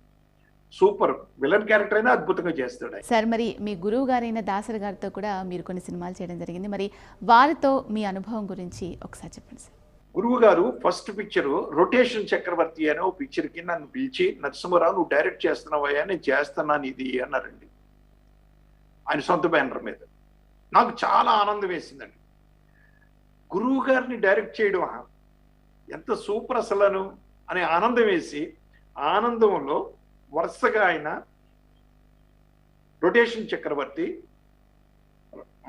సూపర్ విలన్ క్యారెక్టర్ అయినా అద్భుతంగా చేస్తాడు సార్. మరి మీ గురువు గారైన దాసరి గారితో కూడా మీరు కొన్ని సినిమాలు చేయడం జరిగింది. మరి వారితో మీ అనుభవం గురించి ఒకసారి చెప్పండి సార్. గురువు గారు ఫస్ట్ పిక్చర్ రొటేషన్ చక్రవర్తి అనే ఓ పిక్చర్కి నన్ను పిలిచి, నరసింహారావు నువ్వు డైరెక్ట్ చేస్తున్నావయ్యా, నేను చేస్తున్నాను ఇది అన్నారండి. ఆయన సొంత బ్యానర్ మీద. నాకు చాలా ఆనందం వేసిందండి. గురువు గారిని డైరెక్ట్ చేయడం ఎంత సూపర్ అసలను అనే ఆనందం వేసి, ఆనందంలో వరుసగా ఆయన రొటేషన్ చక్రవర్తి,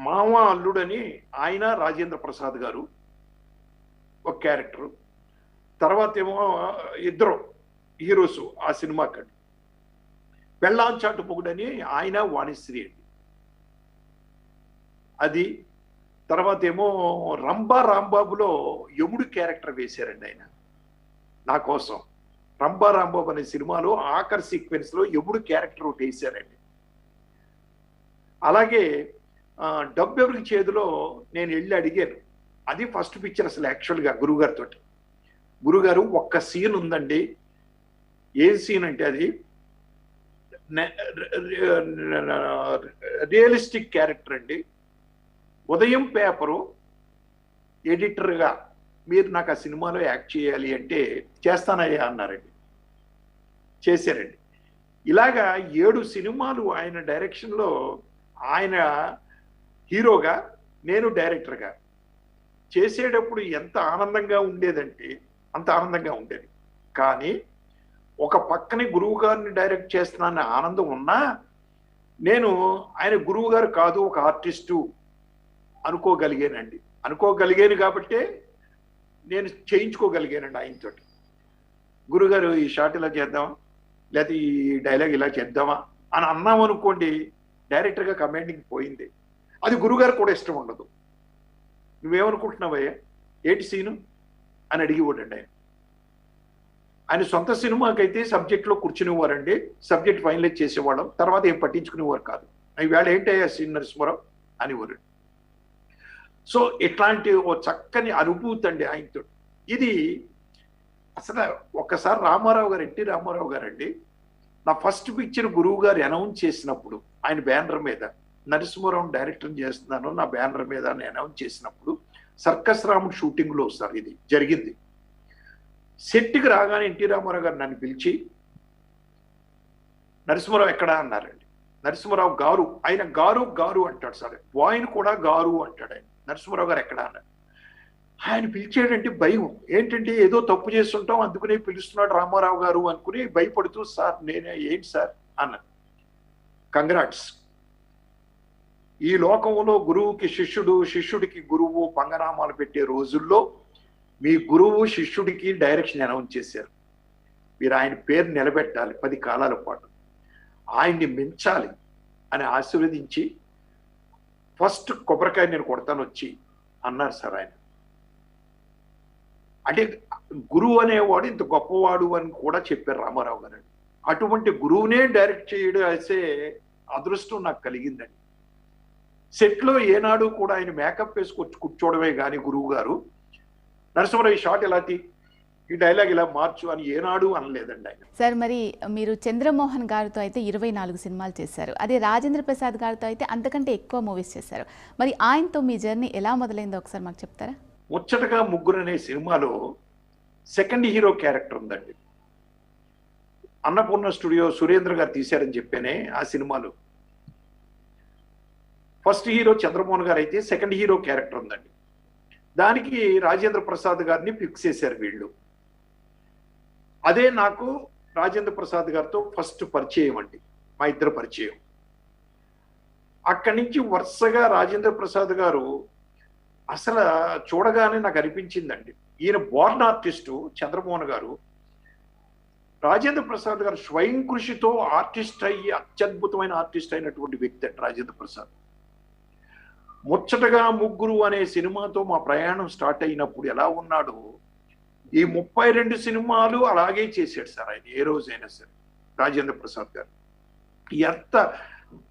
మామ అల్లుడని ఆయన రాజేంద్ర ప్రసాద్ గారు ఒక క్యారెక్టరు, తర్వాత ఏమో ఇద్దరు హీరోస్ ఆ సినిమాకి, పెళ్ళాంచాటు పొగుడని ఆయన వాణిశ్రీ అండి అది. తర్వాత ఏమో రంభా రాంబాబులో యముడు క్యారెక్టర్ వేశారండి ఆయన నా కోసం. రంభా రాంబాబు అనే సినిమాలో ఆఖరి సీక్వెన్స్ లో యముడు క్యారెక్టర్ ఒకటి వేశారండి. అలాగే డబ్బు ఎవరికి చేతిలో నేను వెళ్ళి అడిగాను. అది ఫస్ట్ పిక్చర్ అసలు యాక్చువల్గా గురువుగారితో. గురుగారు ఒక్క సీన్ ఉందండి. ఏ సీన్ అంటే అది రియలిస్టిక్ క్యారెక్టర్ అండి. ఉదయం పేపరు ఎడిటర్గా మీరు నాకు ఆ సినిమాలో యాక్ట్ చేయాలి అంటే చేస్తానయ్యా అన్నారండి. చేశారండి. ఇలాగా 7 సినిమాలు ఆయన డైరెక్షన్లో, ఆయన హీరోగా నేను డైరెక్టర్గా చేసేటప్పుడు ఎంత ఆనందంగా ఉండేదంటే అంత ఆనందంగా ఉండేది. కానీ ఒక పక్కనే గురువు గారిని డైరెక్ట్ చేస్తున్నాన్న ఆనందం ఉన్నా, నేను ఆయన గురువు గారు కాదు ఒక ఆర్టిస్టు అనుకోగలిగాను కాబట్టే నేను చేయించుకోగలిగానండి ఆయనతో. గురుగారు ఈ షాట్ ఇలా చేద్దామా, లేకపోతే ఈ డైలాగ్ ఇలా చేద్దామా అని అన్నాం అనుకోండి, డైరెక్టర్గా కమాండింగ్ పోయింది. అది గురుగారు కూడా ఇష్టం ఉండదు. నువ్వేమనుకుంటున్నావయ్యా, ఏంటి సీను అని అడిగివ్వడండి ఆయన సొంత సినిమాకైతే సబ్జెక్ట్లో కూర్చునేవారండి. సబ్జెక్ట్ ఫైనలైజ్ చేసేవాళ్ళం, తర్వాత ఏం పట్టించుకునేవారు కాదు. ఈవేళ ఏంటయ్యా సీన్ నరసింహారావు అనేవారు. సో ఇట్లాంటి ఓ చక్కని అనుభూతి అండి ఆయనతో. ఇది అసలు ఒక్కసారి రామారావు గారు, ఎన్టీ రామారావు గారు అండి, నా ఫస్ట్ పిక్చర్ గురువు గారు అనౌన్స్ చేసినప్పుడు ఆయన బ్యానర్ మీద నరసింహారావు డైరెక్టర్ చేస్తున్నాను నా బ్యానర్ మీద అని అనౌన్స్ చేసినప్పుడు సర్కస్ రాముడు షూటింగ్లో సార్ ఇది జరిగింది. సెట్కి రాగానే ఎన్టీ రామారావు గారు నన్ను పిలిచి, నరసింహారావు ఎక్కడా అన్నారండి. నరసింహారావు గారు, ఆయన గారు గారు అంటాడు సార్, వాయిన్ కూడా గారు అంటాడు ఆయన. నరసింహారావు గారు ఎక్కడా అన్నారు. ఆయన పిలిచేటంటే భయం, ఏంటంటే ఏదో తప్పు చేస్తుంటాం అందుకునే పిలుస్తున్నాడు రామారావు గారు అనుకుని భయపడుతూ, సార్ నేనే ఏంటి సార్ అన్నాను. కంగ్రాట్స్, ఈ లోకంలో గురువుకి శిష్యుడు, శిష్యుడికి గురువు పంగనామాలు పెట్టే రోజుల్లో మీ గురువు శిష్యుడికి డైరెక్షన్ అనౌన్స్ చేశారు. మీరు ఆయన పేరు నిలబెట్టాలి 10 కాలాల పాటు, ఆయన్ని మించాలి అని ఆశీర్వదించి ఫస్ట్ కొబ్బరికాయ నేను కొడతాను వచ్చి అన్నారు సార్ ఆయన. అంటే గురువు అనేవాడు ఇంత గొప్పవాడు అని కూడా చెప్పారు రామారావు గారు. అటువంటి గురువునే డైరెక్ట్ చేయడం అయితే అదృష్టం నాకు కలిగిందండి. సెట్లో ఏనాడు కూడా ఆయన మేకప్ వేసుకొచ్చి కూర్చోవడమే కానీ గురువు గారు, నరసింహారావు ఈ షాట్ ఎలా తీ, ఈ డైలాగ్ ఇలా మార్చు అని ఏనాడు అనలేదండి ఆయన. సార్ మరి మీరు చంద్రమోహన్ గారితో అయితే 24 సినిమాలు చేశారు. అదే రాజేంద్ర ప్రసాద్ గారితో అయితే అంతకంటే ఎక్కువ మూవీస్ చేశారు. మరి ఆయనతో మీ జర్నీ ఎలా మొదలైందో ఒకసారి మాకు చెప్తారా? ముచ్చటగా ముగ్గురు అనే సినిమాలో సెకండ్ హీరో క్యారెక్టర్ ఉందండి. అన్నపూర్ణ స్టూడియో సురేంద్ర గారు తీశారని చెప్పానే ఆ సినిమాలో. ఫస్ట్ హీరో చంద్రమోహన్ గారు అయితే సెకండ్ హీరో క్యారెక్టర్ ఉందండి. దానికి రాజేంద్ర ప్రసాద్ గారిని ఫిక్స్ చేశారు వీళ్ళు. అదే నాకు రాజేంద్ర ప్రసాద్ గారితో ఫస్ట్ పరిచయం అండి, మా ఇద్దరు పరిచయం. అక్కడి నుంచి వరుసగా రాజేంద్ర ప్రసాద్ గారు అసలు చూడగానే నాకు అనిపించిందండి, ఈయన బోర్న్ ఆర్టిస్టు చంద్రమోహన్ గారు. రాజేంద్ర ప్రసాద్ గారు స్వయం కృషితో ఆర్టిస్ట్ అయ్యి అత్యద్భుతమైన ఆర్టిస్ట్ అయినటువంటి వ్యక్తి అండి రాజేంద్ర ప్రసాద్. ముచ్చటగా ముగ్గురు అనే సినిమాతో మా ప్రయాణం స్టార్ట్ అయినప్పుడు ఎలా ఉన్నాడో ఈ 32 సినిమాలు అలాగే చేశాడు సార్ ఆయన. ఏ రోజైనా సరే రాజేంద్ర ప్రసాద్ గారు ఎంత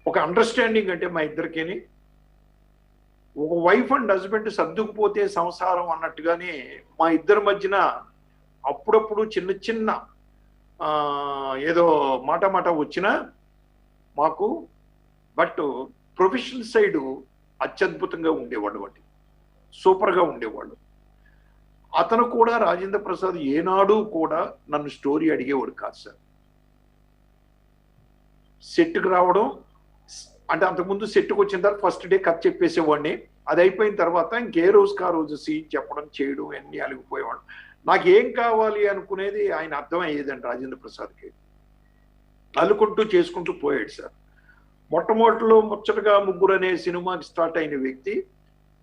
ఒక అండర్స్టాండింగ్ అంటే మా ఇద్దరికేని ఒక వైఫ్ అండ్ హస్బెండ్ సర్దుకుపోతే సంసారం అన్నట్టుగానే మా ఇద్దరి మధ్యన అప్పుడప్పుడు చిన్న చిన్న ఏదో మాట వచ్చినా మాకు బట్ ప్రొఫెషనల్ సైడు అత్యద్భుతంగా ఉండేవాళ్ళు అండి, సూపర్గా ఉండేవాళ్ళు. అతను కూడా రాజేంద్ర ప్రసాద్ ఏనాడు కూడా నన్ను స్టోరీ అడిగేవాడు కాదు సార్. సెట్కి రావడం అంటే అంతకుముందు సెట్కి వచ్చిన తర్వాత ఫస్ట్ డే కథ చెప్పేసేవాడిని. అది అయిపోయిన తర్వాత ఇంకే రోజుకి ఆ రోజు సీన్ చెప్పడం చేయడం అన్నీ అలిగిపోయేవాడు. నాకేం కావాలి అనుకునేది ఆయన అర్థమయ్యేదండి రాజేంద్ర ప్రసాద్కి. అల్లుకుంటూ చేసుకుంటూ పోయాడు సార్. మొట్టమొదటిలో ముచ్చటగా ముగ్గురు అనే సినిమాకి స్టార్ట్ అయిన వ్యక్తి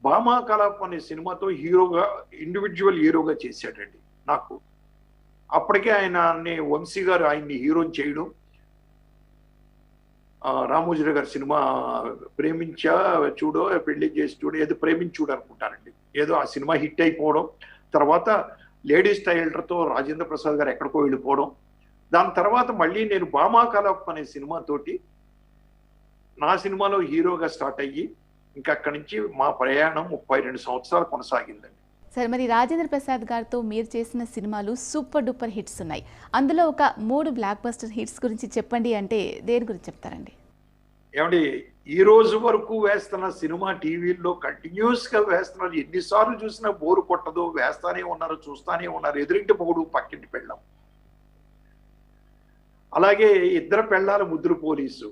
భామా కలాప్ అనే సినిమాతో హీరోగా ఇండివిజువల్ హీరోగా చేశాడండి నాకు. అప్పటికే ఆయన్ని వంశీ గారు ఆయన్ని హీరోని చేయడం, రామోజీరావు గారి సినిమా ప్రేమించా చూడో పెళ్లి చేసి చూడో ఏదో ప్రేమించి చూడు అనుకుంటారండి, ఏదో ఆ సినిమా హిట్ అయిపోవడం, తర్వాత లేడీస్ టైలర్తో రాజేంద్ర ప్రసాద్ గారు ఎక్కడికో వెళ్ళిపోవడం, దాని తర్వాత మళ్ళీ నేను భామా కలాప్ అనే సినిమాతోటి నా సినిమాలో హీరోగా స్టార్ట్ అయ్యి ఇంకా అక్కడి నుంచి మా ప్రయాణం 32 సంవత్సరాలు కొనసాగిందండి. సరే మరి రాజేంద్ర ప్రసాద్ గారితో మీరు చేసిన సినిమాలు సూపర్ డూపర్ హిట్స్ ఉన్నాయి. అందులో ఒక 3 బ్లాక్ బస్టర్ హిట్స్ గురించి చెప్పండి అంటే దేని గురించి చెప్తారండి? ఏమండి, ఈ రోజు వరకు వేస్తున్న సినిమా టీవీల్లో కంటిన్యూస్గా వేస్తున్నారు. ఎన్నిసార్లు చూసినా బోరు కొట్టదు, వేస్తానే ఉన్నారు, చూస్తానే ఉన్నారు. ఎదురింటి మొగుడు పక్కింటి పెళ్ళాం, అలాగే ఇద్దరు పెళ్ళాల ముద్దురు పోలీసు,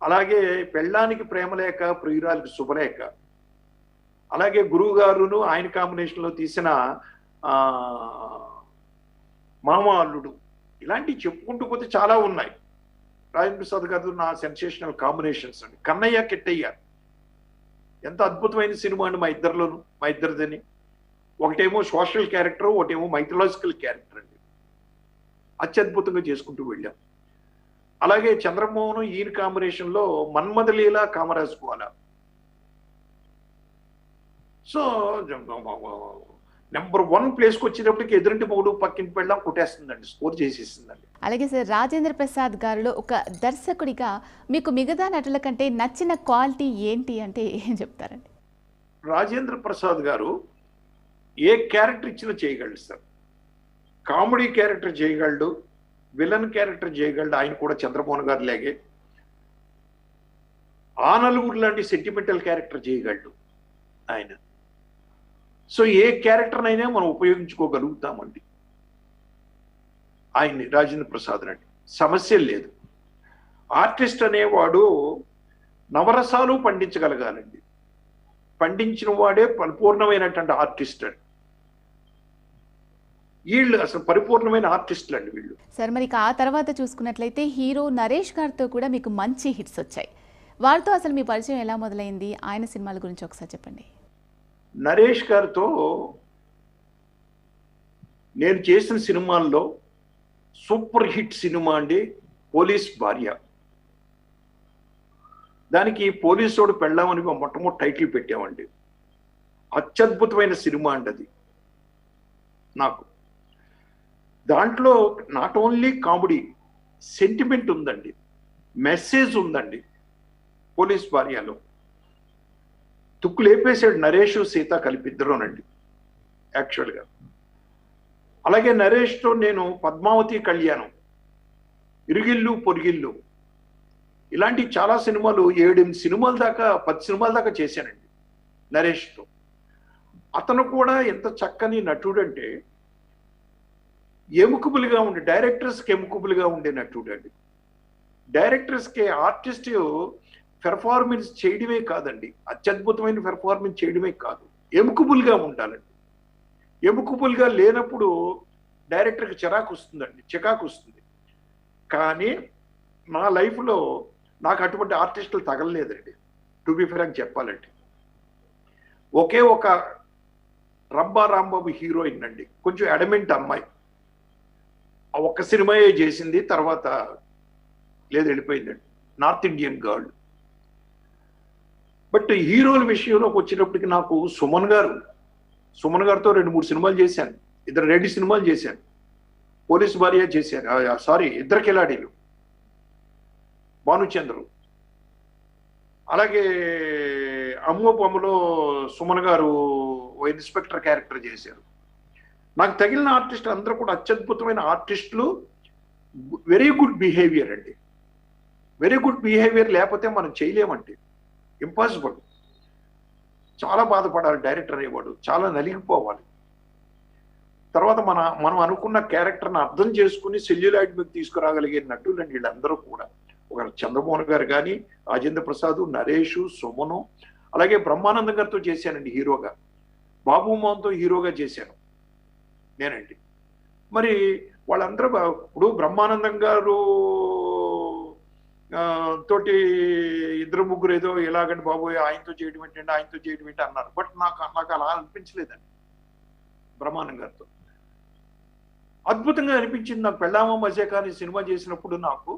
అలాగే పెళ్ళానికి ప్రేమలేఖ ప్రియురాలికి శుభలేఖ, అలాగే గురువు గారును ఆయన కాంబినేషన్లో తీసిన మామ అల్లుడు, ఇలాంటివి చెప్పుకుంటూ పోతే చాలా ఉన్నాయి. రాజేంద్ర ప్రసాద్ గారు నా సెన్సేషనల్ కాంబినేషన్స్ అండి. కన్నయ్య కిట్టయ్య ఎంత అద్భుతమైన సినిమా అండి మా ఇద్దరిలోను, మా ఇద్దరిదని. ఒకటేమో సోషల్ క్యారెక్టర్, ఒకటేమో మైథలాజికల్ క్యారెక్టర్ అండి. అత్యద్భుతంగా చేసుకుంటూ వెళ్ళాం. అలాగే చంద్రమోహన్ ఈయన కాంబినేషన్లో మన్మథలీల కామరాజ్ గోల. సో నెంబర్ 1 ప్లేస్కి వచ్చేటప్పటికి ఎదురింటి మొగుడు పక్కింటి పెళ్ళాం కొట్టేస్తుందండి, స్కోర్ చేసేసిందండి. అలాగే సార్ రాజేంద్ర ప్రసాద్ గారిలో ఒక దర్శకుడిగా మీకు మిగతా నటుల కంటే నచ్చిన క్వాలిటీ ఏంటి అంటే ఏం చెప్తారండి? రాజేంద్ర ప్రసాద్ గారు ఏ క్యారెక్టర్ ఇచ్చినా చేయగలడు సార్. కామెడీ క్యారెక్టర్ చేయగలడు, విలన్ క్యారెక్టర్ చేయగలడు. ఆయన కూడా చంద్రమోహన్ గారు లాగే ఆ నలుగురు లాంటి సెంటిమెంటల్ క్యారెక్టర్ చేయగలడు ఆయన. సో ఏ క్యారెక్టర్నైనా మనం ఉపయోగించుకోగలుగుతామండి ఆయన్ని, రాజేంద్ర ప్రసాద్ అండి. సమస్య లేదు. ఆర్టిస్ట్ అనేవాడు నవరసాలు పండించగలగాలండి. పండించిన వాడే పరిపూర్ణమైనటువంటి ఆర్టిస్ట్ అండి. వీళ్ళు అసలు పరిపూర్ణమైన ఆర్టిస్టులు అండి వీళ్ళు. సార్ మరి ఆ తర్వాత చూసుకున్నట్లయితే హీరో నరేష్ గారితో కూడా మీకు మంచి హిట్స్ వచ్చాయి. వారితో అసలు మీ పరిచయం ఎలా మొదలైంది? ఆయన సినిమాల గురించి ఒకసారి చెప్పండి. నరేష్ గారితో నేను చేసిన సినిమాల్లో సూపర్ హిట్ సినిమా అండి పోలీస్ భార్య. దానికి పోలీసోడు పెళ్ళామని మొట్టమొదటి టైటిల్ పెట్టామండి. అత్యద్భుతమైన సినిమా అండి అది నాకు. దాంట్లో నాట్ ఓన్లీ కామెడీ, సెంటిమెంట్ ఉందండి, మెసేజ్ ఉందండి. పోలీస్ భార్యలో తుక్కు లేపేసాడు నరేష్ సీత కలిపిద్దరునండి యాక్చువల్గా. అలాగే నరేష్తో నేను పద్మావతి కళ్యాణం, ఇరుగిల్లు పొరుగిల్లు, ఇలాంటి చాలా సినిమాలు 7-8 సినిమాల దాకా 10 సినిమాల దాకా చేశానండి నరేష్తో. అతను కూడా ఎంత చక్కని నటుడు అంటే ఎముకబుల్గా ఉండే, డైరెక్టర్స్కి ఎముకబుల్గా ఉండే నటుడు అండి. డైరెక్టర్స్కి ఆర్టిస్ట్ పెర్ఫార్మెన్స్ చేయడమే కాదండి, అత్యద్భుతమైన పెర్ఫార్మెన్స్ చేయడమే కాదు, ఎముకబుల్గా ఉండాలండి. ఎముకబుల్గా లేనప్పుడు డైరెక్టర్కి చికాకు వస్తుంది. కానీ నా లైఫ్లో నాకు అటువంటి ఆర్టిస్టులు తగలలేదండి, టు బి ఫ్రాంక్ చెప్పాలంటే. ఒకే ఒక రంభా రాంబాబు హీరోయిన్ అండి, కొంచెం అడమెంట్ అమ్మాయి. ఆ ఒక్క సినిమాయే చేసింది, తర్వాత లేదు, వెళ్ళిపోయిందండి, నార్త్ ఇండియన్ గర్ల్. బట్ హీరోల విషయంలోకి వచ్చినప్పటికి నాకు సుమన్ గారితో 2-3 సినిమాలు చేశాను, 2 సినిమాలు చేశాను. పోలీస్ భార్య చేశాను, ఇద్దరు కిలాడీలు, భానుచంద్రు. అలాగే అమ్మో బొమ్మలో సుమన్ గారు ఇన్స్పెక్టర్ క్యారెక్టర్ చేశారు. నాకు తగిలిన ఆర్టిస్టులు అందరూ కూడా అత్యద్భుతమైన ఆర్టిస్టులు, వెరీ గుడ్ బిహేవియర్ అండి. వెరీ గుడ్ బిహేవియర్ లేకపోతే మనం చేయలేమండి, ఇంపాసిబుల్. చాలా బాధపడాలి డైరెక్టర్ అనేవాడు, చాలా నలిగిపోవాలి. తర్వాత మనం అనుకున్న క్యారెక్టర్ని అర్థం చేసుకుని సెల్యులాయిడ్ మీద తీసుకురాగలిగే నటులండి వీళ్ళందరూ కూడా. ఒక చంద్రమోహన్ గారు కానీ, రాజేంద్ర ప్రసాద్, నరేష్, సుమను, అలాగే బ్రహ్మానందం గారితో చేశానండి హీరోగా. బాబు మోహన్తో హీరోగా చేశాను నేనండి. మరి వాళ్ళందరూ ఇప్పుడు బ్రహ్మానందం గారు తోటి 2-3 ఏదో ఎలాగండి బాబోయ్ ఆయనతో చేయడం ఏంటి అన్నారు. బట్ నాకు అలా అనిపించలేదండి. బ్రహ్మానందం గారితో అద్భుతంగా అనిపించింది. నాకు పెళ్ళామా మజాకా అనే సినిమా చేసినప్పుడు నాకు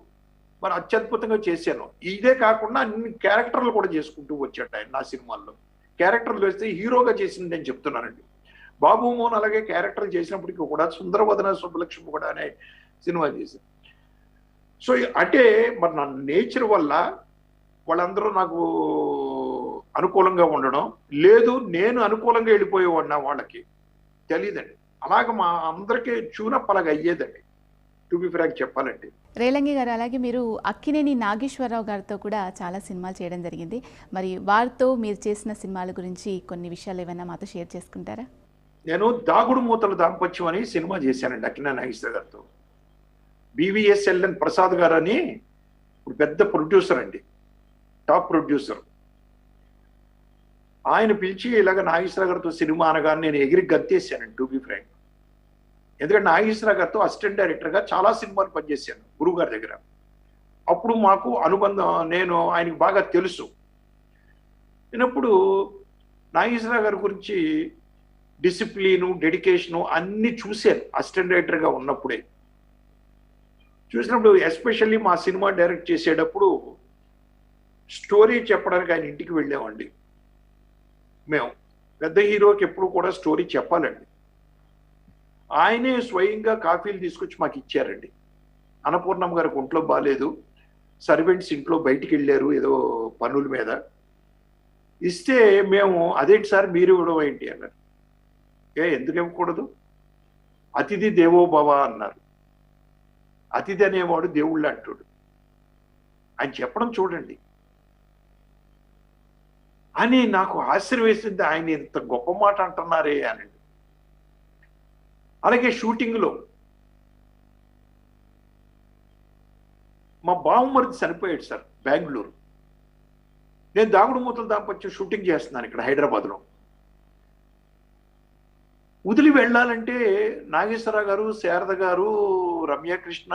మరి అత్యద్భుతంగా చేశాను. ఇదే కాకుండా అన్ని క్యారెక్టర్లు కూడా చేసుకుంటూ వచ్చాడు ఆయన నా సినిమాల్లో. క్యారెక్టర్లు వేస్తే హీరోగా చేసింది నేను చెప్తున్నానండి. బాబు మోహన్ అలాగే క్యారెక్టర్లు చేసినప్పటికీ కూడా సుందరవదన శుభలక్ష్మి కూడా అనే సినిమా చేశాను. సో అంటే మరి నా నేచర్ వల్ల వాళ్ళందరూ నాకు అనుకూలంగా ఉండడం లేదు, నేను అనుకూలంగా వెళ్ళిపోయేవాడినా వాళ్ళకి తెలియదండి. అలాగ మా అందరికీ చూనప్ అలాగ అయ్యేదండి, టు బి ఫ్రాంక్ చెప్పాలండి. రేలంగి గారు, అలాగే మీరు అక్కినేని నాగేశ్వరరావు గారితో కూడా చాలా సినిమాలు చేయడం జరిగింది. మరి వారితో మీరు చేసిన సినిమాల గురించి కొన్ని విషయాలు ఏమైనా మాతో షేర్ చేసుకుంటారా? నేను దాగుడు మూతల దాంపత్యం అని సినిమా చేశానండి అక్కినేని నాగేశ్వరరావు గారితో. BVSLN ప్రసాద్ గారు అని ఇప్పుడు పెద్ద ప్రొడ్యూసర్ అండి, టాప్ ప్రొడ్యూసర్. ఆయన పిలిచి ఇలాగ నాగేశ్వరరావు గారితో సినిమా అనగానే నేను ఎగిరి గంతేసానండి, టు బి ఫ్రాంక్. ఎందుకంటే నాగేశ్వరరావు గారితో అసిస్టెంట్ డైరెక్టర్గా చాలా సినిమాలు పనిచేశాను గురువు గారి దగ్గర. అప్పుడు మాకు అనుబంధం, నేను ఆయనకు బాగా తెలుసు. నేనప్పుడు నాగేశ్వరరావు గారి గురించి డిసిప్లిను, డెడికేషను అన్ని చూశాను అసిస్టెంట్ డైరెక్టర్గా ఉన్నప్పుడే. చూసినప్పుడు ఎస్పెషల్లీ మా సినిమా డైరెక్ట్ చేసేటప్పుడు స్టోరీ చెప్పడానికి ఆయన ఇంటికి వెళ్ళామండి. మేము పెద్ద హీరోకి ఎప్పుడు కూడా స్టోరీ చెప్పాలండి. ఆయనే స్వయంగా కాఫీలు తీసుకొచ్చి మాకు ఇచ్చారండి. అన్నపూర్ణమ్మ గారికి ఒంట్లో బాగాలేదు, సర్వెంట్స్ ఇంట్లో బయటికి వెళ్ళారు ఏదో పనుల మీద, ఇస్తే మేము అదేంటి సార్ మీరు ఇవ్వడం ఏంటి అన్నారు. ఎందుకు ఇవ్వకూడదు, అతిథి దేవో భవ అన్నారు. అతిథి అనేవాడు దేవుళ్ళు అంటాడు. ఆయన చెప్పడం చూడండి అని నాకు ఆశ్చర్యం వేసింది. ఆయన ఇంత గొప్ప మాట అంటున్నారే అని. అలాగే షూటింగ్లో మా బావమరిది చనిపోయాడు సార్ బెంగళూరు. నేను దాగుడు మూతల దాంపత్యం షూటింగ్ చేస్తున్నాను ఇక్కడ హైదరాబాద్లో. వదిలి వెళ్ళాలంటే నాగేశ్వరరావు గారు, శారద గారు, రమ్యకృష్ణ,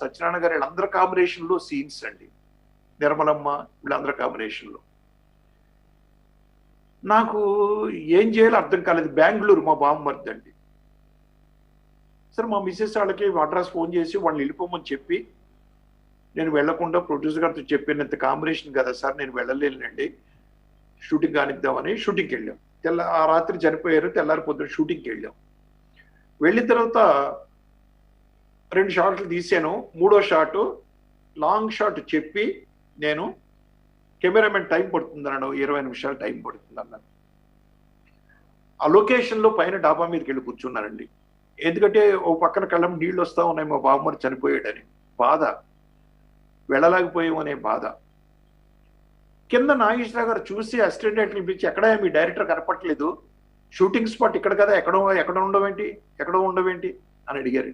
సత్యనారాయణ గారు వీళ్ళందరి కాంబినేషన్లో సీన్స్ అండి, నిర్మలమ్మ వీళ్ళందరి కాంబినేషన్లో. నాకు ఏం చేయాలో అర్థం కాలేదు. బెంగళూరు మా బామ్మర్ది అండి. సరే మా మిస్సెస్ వాళ్ళకి అడ్రస్ ఫోన్ చేసి వాళ్ళని వెళ్ళిపోమని చెప్పి, నేను వెళ్లకుండా ప్రొడ్యూసర్ గారితో చెప్పినంత కాంబినేషన్ కదా సార్ నేను వెళ్ళలేనండి, షూటింగ్ కానిద్దామని షూటింగ్కి వెళ్ళాం. ఆ రాత్రి చనిపోయారు, తెల్లారి పొద్దున్న షూటింగ్కి వెళ్ళాం. వెళ్ళిన తర్వాత 2 షాట్లు తీసాను. 3వ షాటు లాంగ్ షాట్ చెప్పి నేను కెమెరామెన్ టైం పడుతుంది అన్నాడు, 20 నిమిషాలు టైం పడుతుంది అన్నాను. ఆ లొకేషన్లో పైన డాబా మీదకి వెళ్ళి కూర్చున్నానండి. ఎందుకంటే ఓ పక్కన కళ్ళం నీళ్ళు వస్తా ఉన్నాయి, మా బామ్మడి చనిపోయాడని బాధ, వెళ్ళలేకపోయామనే బాధ. కింద నాగేశ్వరరావు గారు చూసి అసిస్టెంట్ డైరెక్టర్ పిలిచి, ఎక్కడ మీ డైరెక్టర్ కనపట్లేదు, షూటింగ్ స్పాట్ ఇక్కడ కదా, ఎక్కడో ఉండవేంటి అని అడిగారు.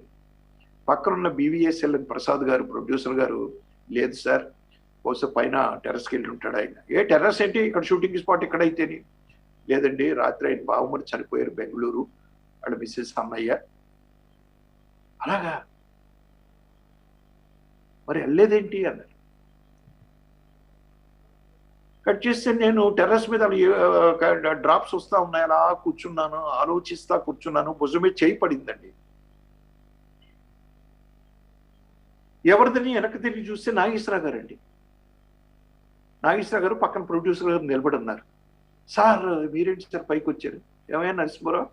పక్కనున్న BVSL ప్రసాద్ గారు ప్రొడ్యూసర్ గారు, లేదు సార్ బహుశా పైన టెర్రస్కి వెళ్ళి ఉంటాడు ఆయన. ఏ టెర్రస్ ఏంటి, ఇక్కడ షూటింగ్ స్పాట్ ఇక్కడైతేని. లేదండి రాత్రి ఆయన బావమడి చనిపోయారు బెంగళూరు, వాళ్ళ మిస్సెస్ అన్నయ్య. అలాగా మరి వెళ్ళలేదేంటి అన్నారు. కట్ చేస్తే నేను టెర్రస్ మీద డ్రాప్స్ వస్తా ఉన్నాయి, అలా కూర్చున్నాను, ఆలోచిస్తా కూర్చున్నాను, భుజం మీద చేయి పడిందండి. ఎవరిదని వెనక్కి తిరిగి చూస్తే నాగేశ్వరరావు గారు అండి. నాగేశ్వరరావు గారు పక్కన ప్రొడ్యూసర్ గారు నిలబడి ఉన్నారు. సార్ మీరేంటి సార్ పైకి వచ్చారు? ఏమైనా నరసింహరావు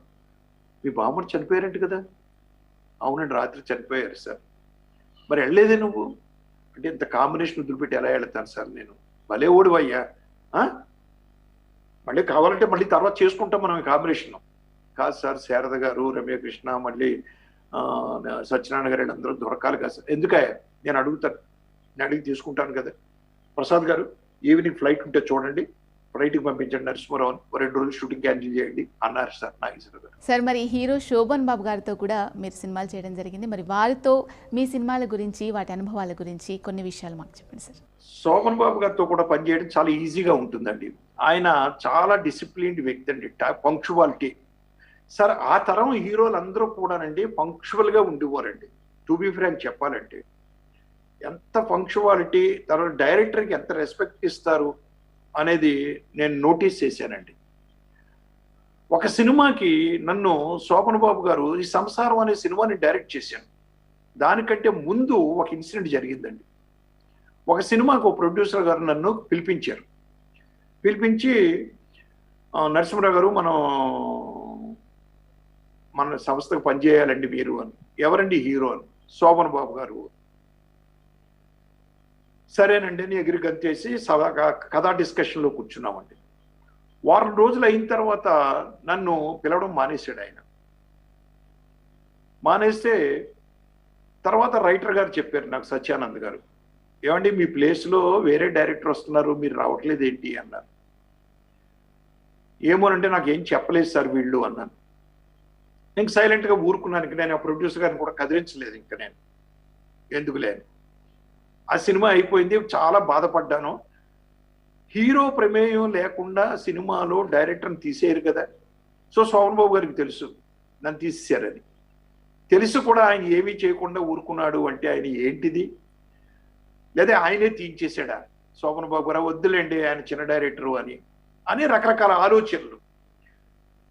మీ బామ్మడు చనిపోయారంట కదా? అవునండి రాత్రి చనిపోయారు సార్. మరి వెళ్ళలేదే నువ్వు అంటే, ఇంత కాంబినేషన్ వదిలిపెట్టి ఎలా వెళ్తాను సార్ నేను? భలే ఓడివయ్యా, మళ్ళీ కావాలంటే మళ్ళీ తర్వాత చేసుకుంటాం మనం ఈ కాంబినేషన్. కాదు సార్, శారద గారు, రమ్యకృష్ణ, మళ్ళీ సత్యనారాయణ గారు అందరూ దొరకాలి కదా సార్. ఎందుకయ్యా నేను అడుగుతాను, నేను అడిగి తీసుకుంటాను కదా. ప్రసాద్ గారు ఈవినింగ్ ఫ్లైట్ ఉంటే చూడండి, ఫ్లైట్కి పంపించండి నరసింహరావుని, 2 రోజులు షూటింగ్ క్యాన్సిల్ చేయండి అన్నారు సార్ నాగేశ్వరరావు గారు. సార్ మరి హీరో శోభన్ బాబు గారితో కూడా మీరు సినిమాలు చేయడం జరిగింది. మరి వారితో మీ సినిమాల గురించి, వాటి అనుభవాల గురించి కొన్ని విషయాలు మాకు చెప్పండి సార్. శోభన్ బాబు గారితో కూడా పనిచేయడం చాలా ఈజీగా ఉంటుందండి. ఆయన చాలా డిసిప్లిన్డ్ వ్యక్తి అండి, పంక్చువాలిటీ. సార్ ఆ తరం హీరోలు అందరూ కూడానండి పంక్చువల్గా ఉండేవారండి. టు బి ఫ్రాంక్ చెప్పాలంటే ఎంత పంక్చువాలిటీ, తర్వాత డైరెక్టర్కి ఎంత రెస్పెక్ట్ ఇస్తారు అనేది నేను నోటీస్ చేశానండి. ఒక సినిమాకి నన్ను శోభన్ బాబు గారు ఈ సంసారం అనే సినిమాని డైరెక్ట్ చేశాను. దానికంటే ముందు ఒక ఇన్సిడెంట్ జరిగిందండి. ఒక సినిమాకు ప్రొడ్యూసర్ గారు నన్ను పిలిపించారు. పిలిపించి నరసింహరావు గారు మన సంస్థకు పనిచేయాలండి మీరు అని. ఎవరండి హీరో అని? శోభన్ బాబు గారు. సరేనండి అని ఎగిరి గంతేసి కథా డిస్కషన్లో కూర్చున్నామండి. వారం రోజులు అయిన తర్వాత నన్ను పిలవడం మానేశాడు ఆయన. మానేస్తే తర్వాత రైటర్ గారు చెప్పారు నాకు, సత్యానంద్ గారు, ఏమండి మీ ప్లేస్లో వేరే డైరెక్టర్ వస్తున్నారు, మీరు రావట్లేదు ఏంటి అన్నారు. ఏమోనంటే నాకు ఏం చెప్పలేదు సార్ వీళ్ళు అన్నాను. ఇంక సైలెంట్గా ఊరుకున్నాను. ఇంక నేను ఆ ప్రొడ్యూసర్ గారిని కూడా కదిలించలేదు. ఇంకా నేను ఎందుకులే, ఆ సినిమా అయిపోయింది. చాలా బాధపడ్డాను. హీరో ప్రమేయం లేకుండా సినిమాలో డైరెక్టర్ని తీసేయరు కదా. సో శోభన్ బాబు గారికి తెలుసు నన్ను తీసేశారని. తెలుసు కూడా ఆయన ఏమీ చేయకుండా ఊరుకున్నాడు అంటే ఆయన ఏంటిది, లేదా ఆయనే తీయించేశాడా? శోభన్ బాబు గారు వద్దులేండి ఆయన చిన్న డైరెక్టరు అని రకరకాల ఆలోచనలు.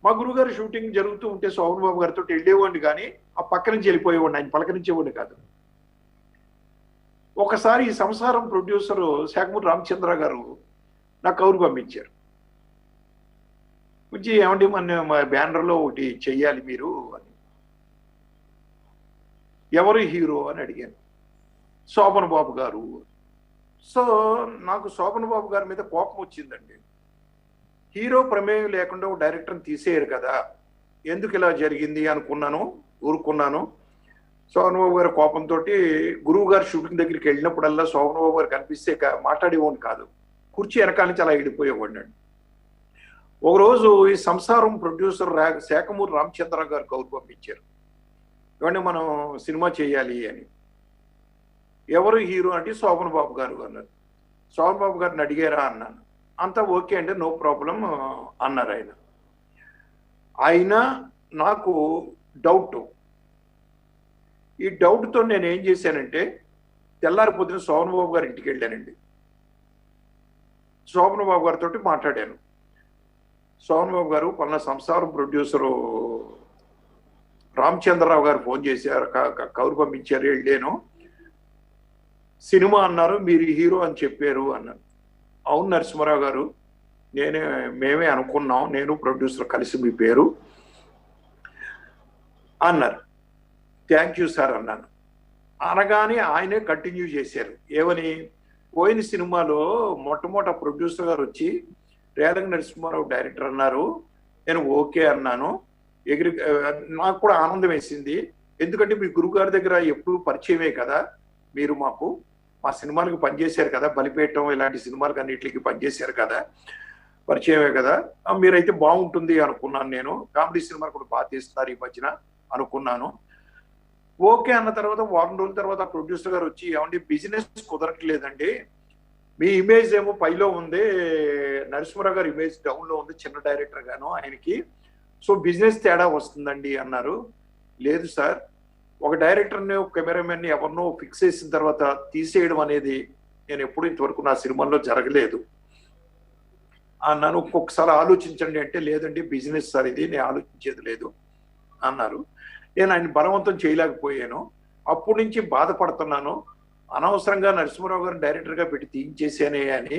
మా గురుగారు షూటింగ్ జరుగుతూ ఉంటే శోభన్ బాబు గారితో వెళ్ళేవాడిని, కానీ ఆ పక్క నుంచి వెళ్ళిపోయేవాడిని, ఆయన పలకరించేవాడిని కాదు. ఒకసారి ఈ సంసారం ప్రొడ్యూసరు శాఖమూరి రామచంద్ర గారు నాకు కౌరు పంపించారు. వచ్చి ఏమంటే మా బ్యానర్లో ఒకటి చెయ్యాలి మీరు అని. ఎవరు హీరో అని అడిగాను. శోభన్ బాబు గారు. సో నాకు శోభన్ బాబు గారి మీద కోపం వచ్చిందండి. హీరో ప్రమేయం లేకుండా ఒక డైరెక్టర్ని తీసేయరు కదా, ఎందుకు ఇలా జరిగింది అనుకున్నాను, ఊరుకున్నాను. శోభన్ బాబు గారి కోపంతో గురువు గారు షూటింగ్ దగ్గరికి వెళ్ళినప్పుడల్లా శోభన్ బాబు గారు కనిపిస్తే మాట్లాడేవాడిని కాదు, కుర్చీ వెనకాల నుంచి అలా వెళ్ళిపోయేవాడిని. ఒకరోజు ఈ సంసారం ప్రొడ్యూసర్ శాఖమూరి రామచంద్ర గారు కౌరు పంపించారు, ఏమంటే మనం సినిమా చేయాలి అని. ఎవరు హీరో అంటే శోభన్ బాబు గారు అన్నారు. శోభన్ బాబు గారిని అడిగారా అన్నాను. అంతా ఓకే అంటే నో ప్రాబ్లం అన్నారు ఆయన. అయినా నాకు డౌట్. ఈ డౌట్తో నేను ఏం చేశానంటే తెల్లారిపోతున్న శోభన్ బాబు గారి ఇంటికి వెళ్ళానండి. శోభన్ బాబు గారితో మాట్లాడాను. శోభన్ బాబు గారు పలానా సంసారం ప్రొడ్యూసరు రామచంద్రరావు గారు ఫోన్ చేశారు, కౌరు పంపించారు, వెళ్ళాను, సినిమా అన్నారు, మీరు హీరో అని చెప్పారు అన్నాను. అవును నరసింహరావు గారు, మేమే అనుకున్నాం, నేను ప్రొడ్యూసర్ కలిసి మీ పేరు అన్నారు. థ్యాంక్ యూ సార్ అన్నాను. అనగానే ఆయనే కంటిన్యూ చేశారు. ఏమని? పోయిన సినిమాలో మొట్టమొదట ప్రొడ్యూసర్ గారు వచ్చి రేలంగి నరసింహారావు డైరెక్టర్ అన్నారు, నేను ఓకే అన్నాను, ఎగిరి నాకు కూడా ఆనందం వేసింది. ఎందుకంటే మీ గురుగారి దగ్గర ఎప్పుడు పరిచయమే కదా, మీరు మాకు మా సినిమాలకు పనిచేశారు కదా, బలిపేయటం ఇలాంటి సినిమాలకు అన్నిటికి పనిచేశారు కదా, పరిచయమే కదా, మీరైతే బాగుంటుంది అనుకున్నాను. నేను కామెడీ సినిమాలు కూడా బాగా తీస్తున్నారు ఈ మధ్యన అనుకున్నాను. ఓకే అన్న తర్వాత వారం రోజుల తర్వాత ప్రొడ్యూసర్ గారు వచ్చి, ఏమండి బిజినెస్ కుదరట్లేదండి, మీ ఇమేజ్ ఏమో పైలో ఉంది, నరసింహరావు గారి ఇమేజ్ డౌన్ లో ఉంది, చిన్న డైరెక్టర్ గాను ఆయనకి, సో బిజినెస్ తేడా వస్తుందండి అన్నారు. లేదు సార్, ఒక డైరెక్టర్ని ఒక కెమెరామెన్ని ఎవరినో ఫిక్స్ చేసిన తర్వాత తీసేయడం అనేది నేను ఎప్పుడు ఇంతవరకు నా సినిమాల్లో జరగలేదు అన్నాను. ఒక్కొక్కసారి ఆలోచించండి అంటే, లేదండి బిజినెస్ సార్ ఇది, నేను ఆలోచించేది లేదు అన్నారు. నేను ఆయన బలవంతం చేయలేకపోయాను. అప్పటి నుంచి బాధపడుతున్నాను, అనవసరంగా నరసింహరావు గారిని డైరెక్టర్గా పెట్టి తీయించేసానే అని.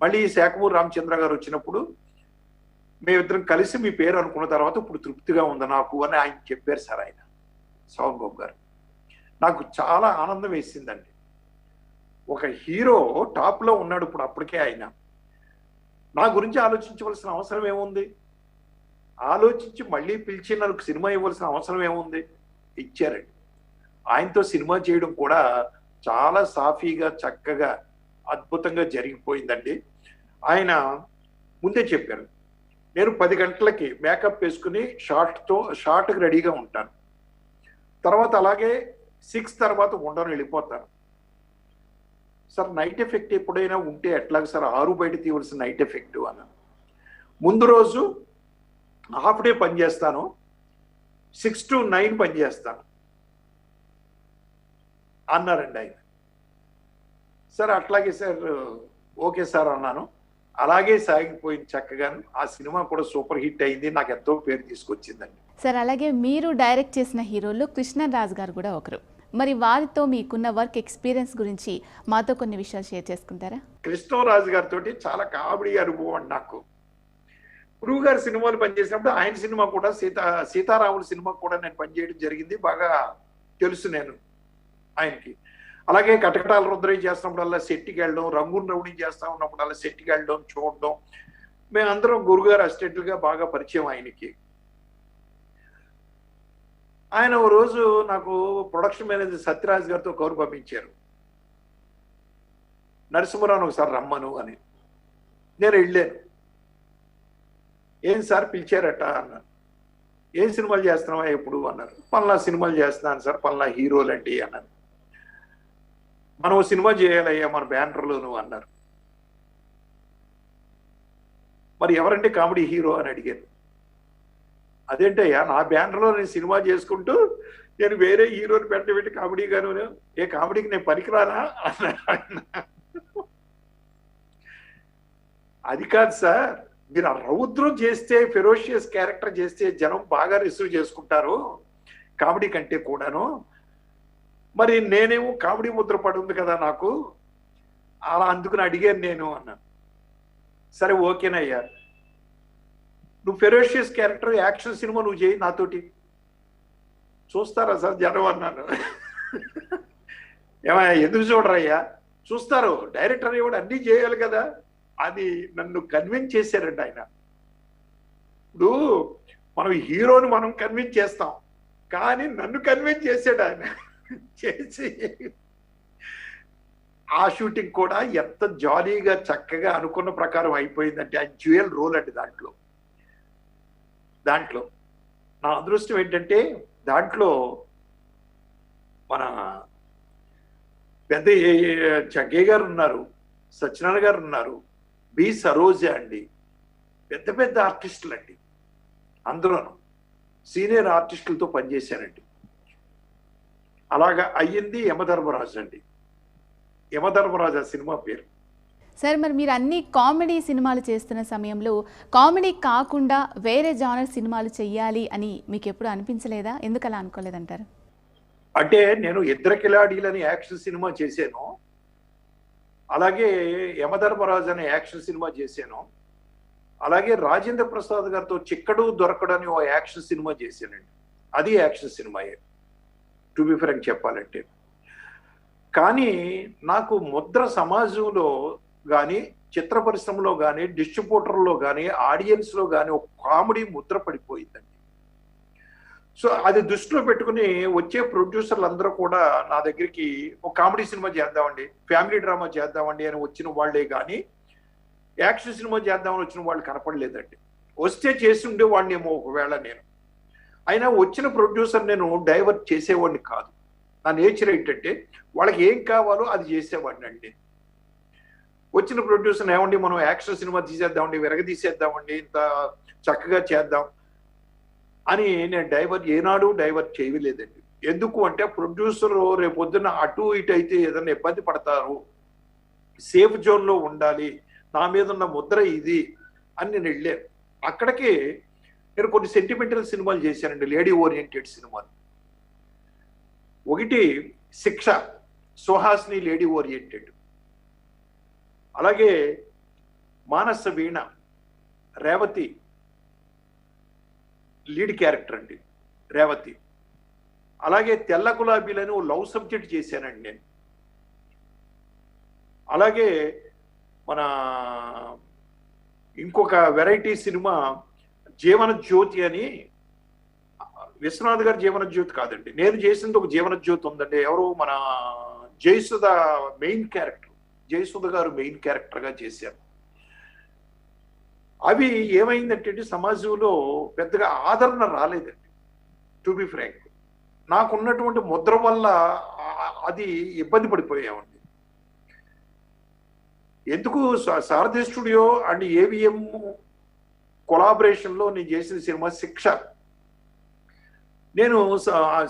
మళ్ళీ శాఖమూరి రామచంద్ర గారు వచ్చినప్పుడు మేమిద్దరం కలిసి మీ పేరు అనుకున్న తర్వాత ఇప్పుడు తృప్తిగా ఉంది నాకు అని ఆయన చెప్పారు సార్, ఆయన సోమన్ బాబు గారు. నాకు చాలా ఆనందం వేసిందండి. ఒక హీరో టాప్ లో ఉన్నాడు ఇప్పుడు, అప్పటికే ఆయన నా గురించి ఆలోచించవలసిన అవసరం ఏముంది, ఆలోచించి మళ్ళీ పిలిచి నాకు సినిమా ఇవ్వాల్సిన అవసరం ఏముంది, ఇచ్చారండి. ఆయనతో సినిమా చేయడం కూడా చాలా సాఫీగా చక్కగా అద్భుతంగా జరిగిపోయిందండి. ఆయన ముందే చెప్పారు, నేను 10 గంటలకి మేకప్ వేసుకుని షార్ట్కి రెడీగా ఉంటాను, తర్వాత అలాగే 6 తర్వాత ఉండను, వెళ్ళిపోతాను. సార్ నైట్ ఎఫెక్ట్ ఎప్పుడైనా ఉంటే ఎట్లాగ సార్, 6 బయట తీయవలసిన నైట్ ఎఫెక్ట్ అన్న, ముందు రోజు హాఫ్ డే పని చేస్తాను, 6 to 9 పని చేస్తాను అన్నారండి ఆయన. సార్ అట్లాగే సార్, ఓకే సార్ అన్నాను. అలాగే సాగిపోయింది చక్కగా. ఆ సినిమా కూడా సూపర్ హిట్ అయింది, నాకు ఎంతో పేరు తీసుకొచ్చిందండి. సార్ అలాగే మీరు డైరెక్ట్ చేసిన హీరోలు కృష్ణరాజు గారు కూడా ఒకరు. మరి వారితో మీకున్న వర్క్ ఎక్స్పీరియన్స్ గురించి మాతో కొన్ని విషయాలు షేర్ చేసుకుంటారా? కృష్ణరాజు గారితో చాలా కామెడీ అనుభవం నాకు. గురువు గారి సినిమాలు పనిచేసినప్పుడు ఆయన సినిమా కూడా సీతారాముల సినిమా కూడా నేను పనిచేయడం జరిగింది, బాగా తెలుసు నేను ఆయనకి. అలాగే కటకటాల రుద్రయ్య చేస్తున్నప్పుడల్లా సెట్టికి వెళ్ళడం, రంగున్ రౌడీ చేస్తా ఉన్నప్పుడల్లా సెట్టికి వెళ్ళడం, చూడడం, మేమందరం గురుగారు అసిస్టెంట్లుగా బాగా పరిచయం ఆయనకి. ఆయన ఓ రోజు నాకు ప్రొడక్షన్ మేనేజర్ సత్యరాజ్ గారితో కౌరు పంపించారు, నరసింహరావు ఒకసారి రమ్మను అని. నేను వెళ్ళాను. ఏం సార్ పిలిచారట అన్నాను. ఏం సినిమాలు చేస్తున్నావా ఎప్పుడు అన్నారు. పలానా సినిమాలు చేస్తున్నాను సార్, పలానా హీరోలండి అన్నాను. మనం సినిమా చేయాలయ్యా మన బ్యానర్లోను అన్నారు. మరి ఎవరంటే కామెడీ హీరో అని అడిగాను. అదేంటయ్యా, నా బ్యానర్లో నేను సినిమా చేసుకుంటూ నేను వేరే హీరోని పెట్టి కామెడీ గాను, ఏ కామెడీకి నేను పనికిరానా అన్నారు. అది కాదు సార్, మీరు ఆ రౌద్రం చేస్తే, ఫెరోషియస్ క్యారెక్టర్ చేస్తే జనం బాగా రిసీవ్ చేసుకుంటారు కామెడీ కంటే కూడాను. మరి నేనేమో కామెడీ ముద్ర పడి ఉంది కదా నాకు, అలా అందుకుని అడిగాను నేను అన్నాను. సరే ఓకేనయ్యా, నువ్వు ఫెరోషియస్ క్యారెక్టర్ యాక్షన్ సినిమా నువ్వు చేయి నాతోటి, చూస్తారా సార్ జనం అన్నాను. ఏమయ్యా ఎందుకు చూడరయ్యా, చూస్తారు, డైరెక్టర్ కూడా అన్నీ చేయాలి కదా అది నన్ను కన్విన్స్ చేశారండి ఆయన. ఇప్పుడు మనం హీరోని మనం కన్విన్స్ చేస్తాం, కానీ నన్ను కన్విన్స్ చేశాడు ఆయన చేసి. ఆ షూటింగ్ కూడా ఎంత జాలీగా చక్కగా అనుకున్న ప్రకారం అయిపోయిందంటే, ఆ డ్యూయల్ రోల్ అండి దాంట్లో నా అదృష్టం ఏంటంటే, దాంట్లో మన పెద్ద జగ్గయ్య గారు ఉన్నారు, సత్యనారాయణ గారు ఉన్నారు, బి సరోజ అండి, పెద్ద పెద్ద ఆర్టిస్టులు అండి, అందరూ సీనియర్ ఆర్టిస్టులతో పనిచేశానండి. అలాగా అయ్యింది యమధర్మరాజు అండి. యమధర్మరాజు ఆ సినిమా పేరు. సార్ మరి మీరు అన్ని కామెడీ సినిమాలు చేస్తున్న సమయంలో కామెడీ కాకుండా వేరే జానర్ సినిమాలు చెయ్యాలి అని మీకు ఎప్పుడు అనిపించలేదా? ఎందుకు అలా అనుకోలేదంటారు? అంటే నేను ఇద్దరు కిలాడీలని యాక్షన్ సినిమా చేశాను, అలాగే యమధర్మరాజు అనే యాక్షన్ సినిమా చేశాను, అలాగే రాజేంద్ర ప్రసాద్ గారితో చిక్కడు దొరకడు అని ఓ యాక్షన్ సినిమా చేశానండి. అది యాక్షన్ సినిమాయే టు బి ఫ్రాంక్ చెప్పాలంటే. కానీ నాకు ముద్ర సమాజంలో కానీ, చిత్ర పరిశ్రమలో కానీ, డిస్ట్రిబ్యూటర్లో కానీ, ఆడియన్స్లో కానీ ఒక కామెడీ ముద్ర పడిపోయిందండి. సో అది దృష్టిలో పెట్టుకుని వచ్చే ప్రొడ్యూసర్లు అందరూ కూడా నా దగ్గరికి ఒక కామెడీ సినిమా చేద్దామండి, ఫ్యామిలీ డ్రామా చేద్దామండి అని వచ్చిన వాళ్ళే కానీ యాక్షన్ సినిమా చేద్దామని వచ్చిన వాళ్ళు కనపడలేదండి. వస్తే చేసి ఉండేవాడినేమో ఒకవేళ నేను. అయినా వచ్చిన ప్రొడ్యూసర్ నేను డైవర్ట్ చేసేవాడిని కాదు. నా నేచర్ ఏంటంటే వాళ్ళకి ఏం కావాలో అది చేసేవాడిని అండి. వచ్చిన ప్రొడ్యూసర్ ఏమండి మనం యాక్షన్ సినిమా తీసేద్దామండి, విరగదీసేద్దామండి, ఇంత చక్కగా చేద్దాం అని నేను ఏనాడు డైవర్ట్ చేయలేదండి. ఎందుకు అంటే ప్రొడ్యూసర్ రేపొద్దున అటు ఇటు అయితే ఏదైనా ఇబ్బంది పడతారు, సేఫ్ జోన్లో ఉండాలి, నా మీద ఉన్న ముద్ర ఇది అని నేను వెళ్ళాను. అక్కడికి నేను కొన్ని సెంటిమెంటల్ సినిమాలు చేశానండి, లేడీ ఓరియంటెడ్ సినిమాలు. ఒకటి శిక్ష, సుహాసిని లేడీ ఓరియంటెడ్. అలాగే మానస వీణ, రేవతి లీడ్ క్యారెక్టర్ అండి, రేవతి. అలాగే తెల్ల గులాబీలని ఓ లవ్ సబ్జెక్ట్ చేశానండి నేను. అలాగే మన ఇంకొక వెరైటీ సినిమా జీవన జ్యోతి అని, విశ్వనాథ్ గారి జీవన జ్యోతి కాదండి, నేను చేసింది ఒక జీవన జ్యోతి ఉందండి. ఎవరు మన జయసుధ మెయిన్ క్యారెక్టర్, జయసుధ గారు మెయిన్ క్యారెక్టర్గా చేశారు. అవి ఏమైందంటే సమాజంలో పెద్దగా ఆదరణ రాలేదండి, టు బి ఫ్రాంక్. నాకున్నటువంటి ముద్ర వల్ల అది ఇబ్బంది పడిపోయామండి. ఎందుకు సారథి స్టూడియో అండ్ ఏవిఎం కొలాబరేషన్లో నేను చేసిన సినిమా శిక్ష. నేను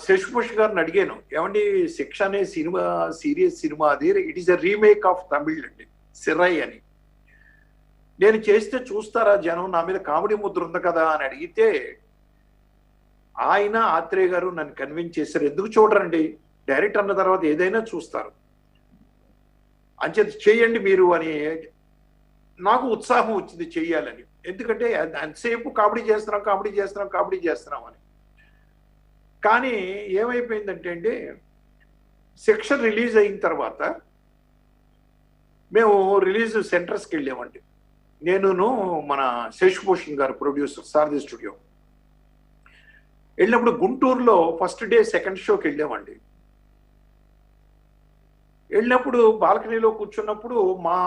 శశిభూషణ్ గారిని అడిగాను, ఏమండి శిక్ష అనే సినిమా సీరియస్ సినిమా, అది it is a remake of Tamil అండి, సిరై అని. నేను చేస్తే చూస్తారా జనం, నా మీద కామెడీ ముద్ర ఉంది కదా అని అడిగితే ఆయన ఆత్రేయ గారు నన్ను కన్విన్స్ చేశారు. ఎందుకు చూడరండి, డైరెక్ట్ అన్న తర్వాత ఏదైనా చూస్తారు, అంచేత చేయండి మీరు అని. నాకు ఉత్సాహం వచ్చింది చెయ్యాలని. ఎందుకంటే అంతసేపు కామెడీ చేస్తున్నాం అని. కానీ ఏమైపోయిందంటే అండి, శిక్ష రిలీజ్ అయిన తర్వాత మేము రిలీజ్ సెంటర్స్కి వెళ్ళామండి. నేనును మన శశిభూషణ్ గారు ప్రొడ్యూసర్, సారథి స్టూడియో. వెళ్ళినప్పుడు గుంటూరులో ఫస్ట్ డే సెకండ్ షోకి వెళ్ళామండి. వెళ్ళినప్పుడు బాల్కనీలో కూర్చున్నప్పుడు మా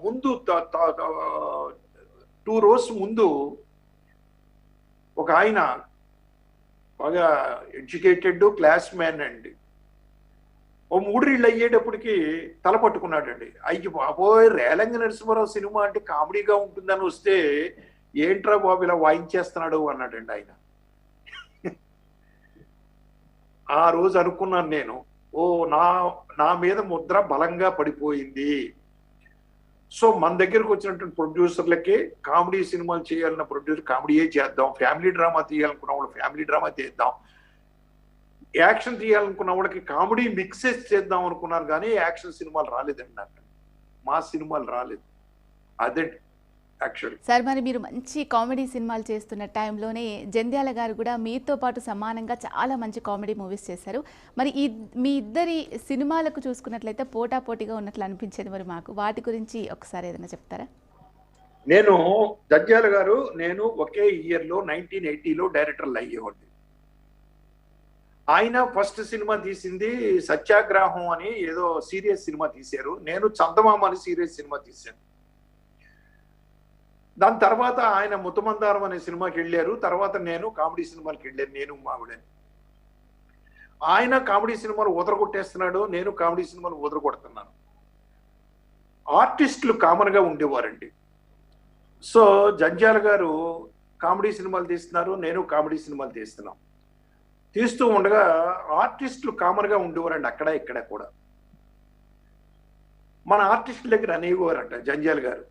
ముందు 2 rows ముందు ఒక ఆయన బాగా ఎడ్యుకేటెడ్ క్లాస్ మ్యాన్ అండి, ఓ 3 రీళ్ళు అయ్యేటప్పటికి తల పట్టుకున్నాడండి. అయ్యి బాబోయ్, రేలంగి నరసింహారావు సినిమా అంటే కామెడీగా ఉంటుందని వస్తే ఏంట్రా బాబు ఇలా వాయించేస్తున్నాడు అన్నాడండి ఆయన. ఆ రోజు అనుకున్నాను నేను, ఓ నా మీద ముద్ర బలంగా పడిపోయింది. సో మన దగ్గరకు వచ్చినటువంటి ప్రొడ్యూసర్లకి కామెడీ సినిమాలు చేయాలన్న ప్రొడ్యూసర్ కామెడీయే చేద్దాం, ఫ్యామిలీ డ్రామా తీయాలనుకున్న వాళ్ళు ఫ్యామిలీ డ్రామా తీద్దాం, యాక్షన్ తీయాలనుకున్న వాళ్ళకి కామెడీ మిక్సెస్ చేద్దాం అనుకున్నాను. కానీ యాక్షన్ సినిమాలు రాలేదండి నాకు, మా సినిమాలు రాలేదు. అదే యాక్చువల్లీ. సార్, మరి మీరు మంచి కామెడీ సినిమాలు చేస్తున్న టైంలోనే జంధ్యాల గారు కూడా మీతో పాటు సమానంగా చాలా మంచి కామెడీ మూవీస్ చేశారు. మరి మీ ఇద్దరి సినిమాలకు చూసుకున్నట్లయితే పోటాపోటీగా ఉన్నట్లు అనిపించేది మరి మాకు. వాటి గురించి ఒకసారి ఏదైనా చెప్తారా? నేను జంధ్యాల గారు నేను ఒకే ఇయర్లో 1980లో డైరెక్టర్లు అయ్యేవాడిని. ఆయన ఫస్ట్ సినిమా తీసింది సత్యాగ్రహం అని ఏదో సీరియస్ సినిమా తీశారు, నేను చందమామ అని సీరియస్ సినిమా తీశాను. దాని తర్వాత ఆయన ముతమందారం అనే సినిమాకి వెళ్ళారు, తర్వాత నేను కామెడీ సినిమాకి వెళ్ళాను, నేను మావిడని. ఆయన కామెడీ సినిమాలు ఊదరగొట్టేస్తున్నాడు, నేను కామెడీ సినిమాలు ఊదరగొడుతున్నాను. ఆర్టిస్టులు కామన్గా ఉండేవారండి. సో జంధ్యాల గారు కామెడీ సినిమాలు తీస్తున్నారు, నేను కామెడీ సినిమాలు తీస్తున్నాం. తీస్తూ ఉండగా ఆర్టిస్టులు కామన్గా ఉండేవారండి, అక్కడ ఇక్కడ కూడా. మన ఆర్టిస్టుల దగ్గర అనేవారంట జంధ్యాల గారు,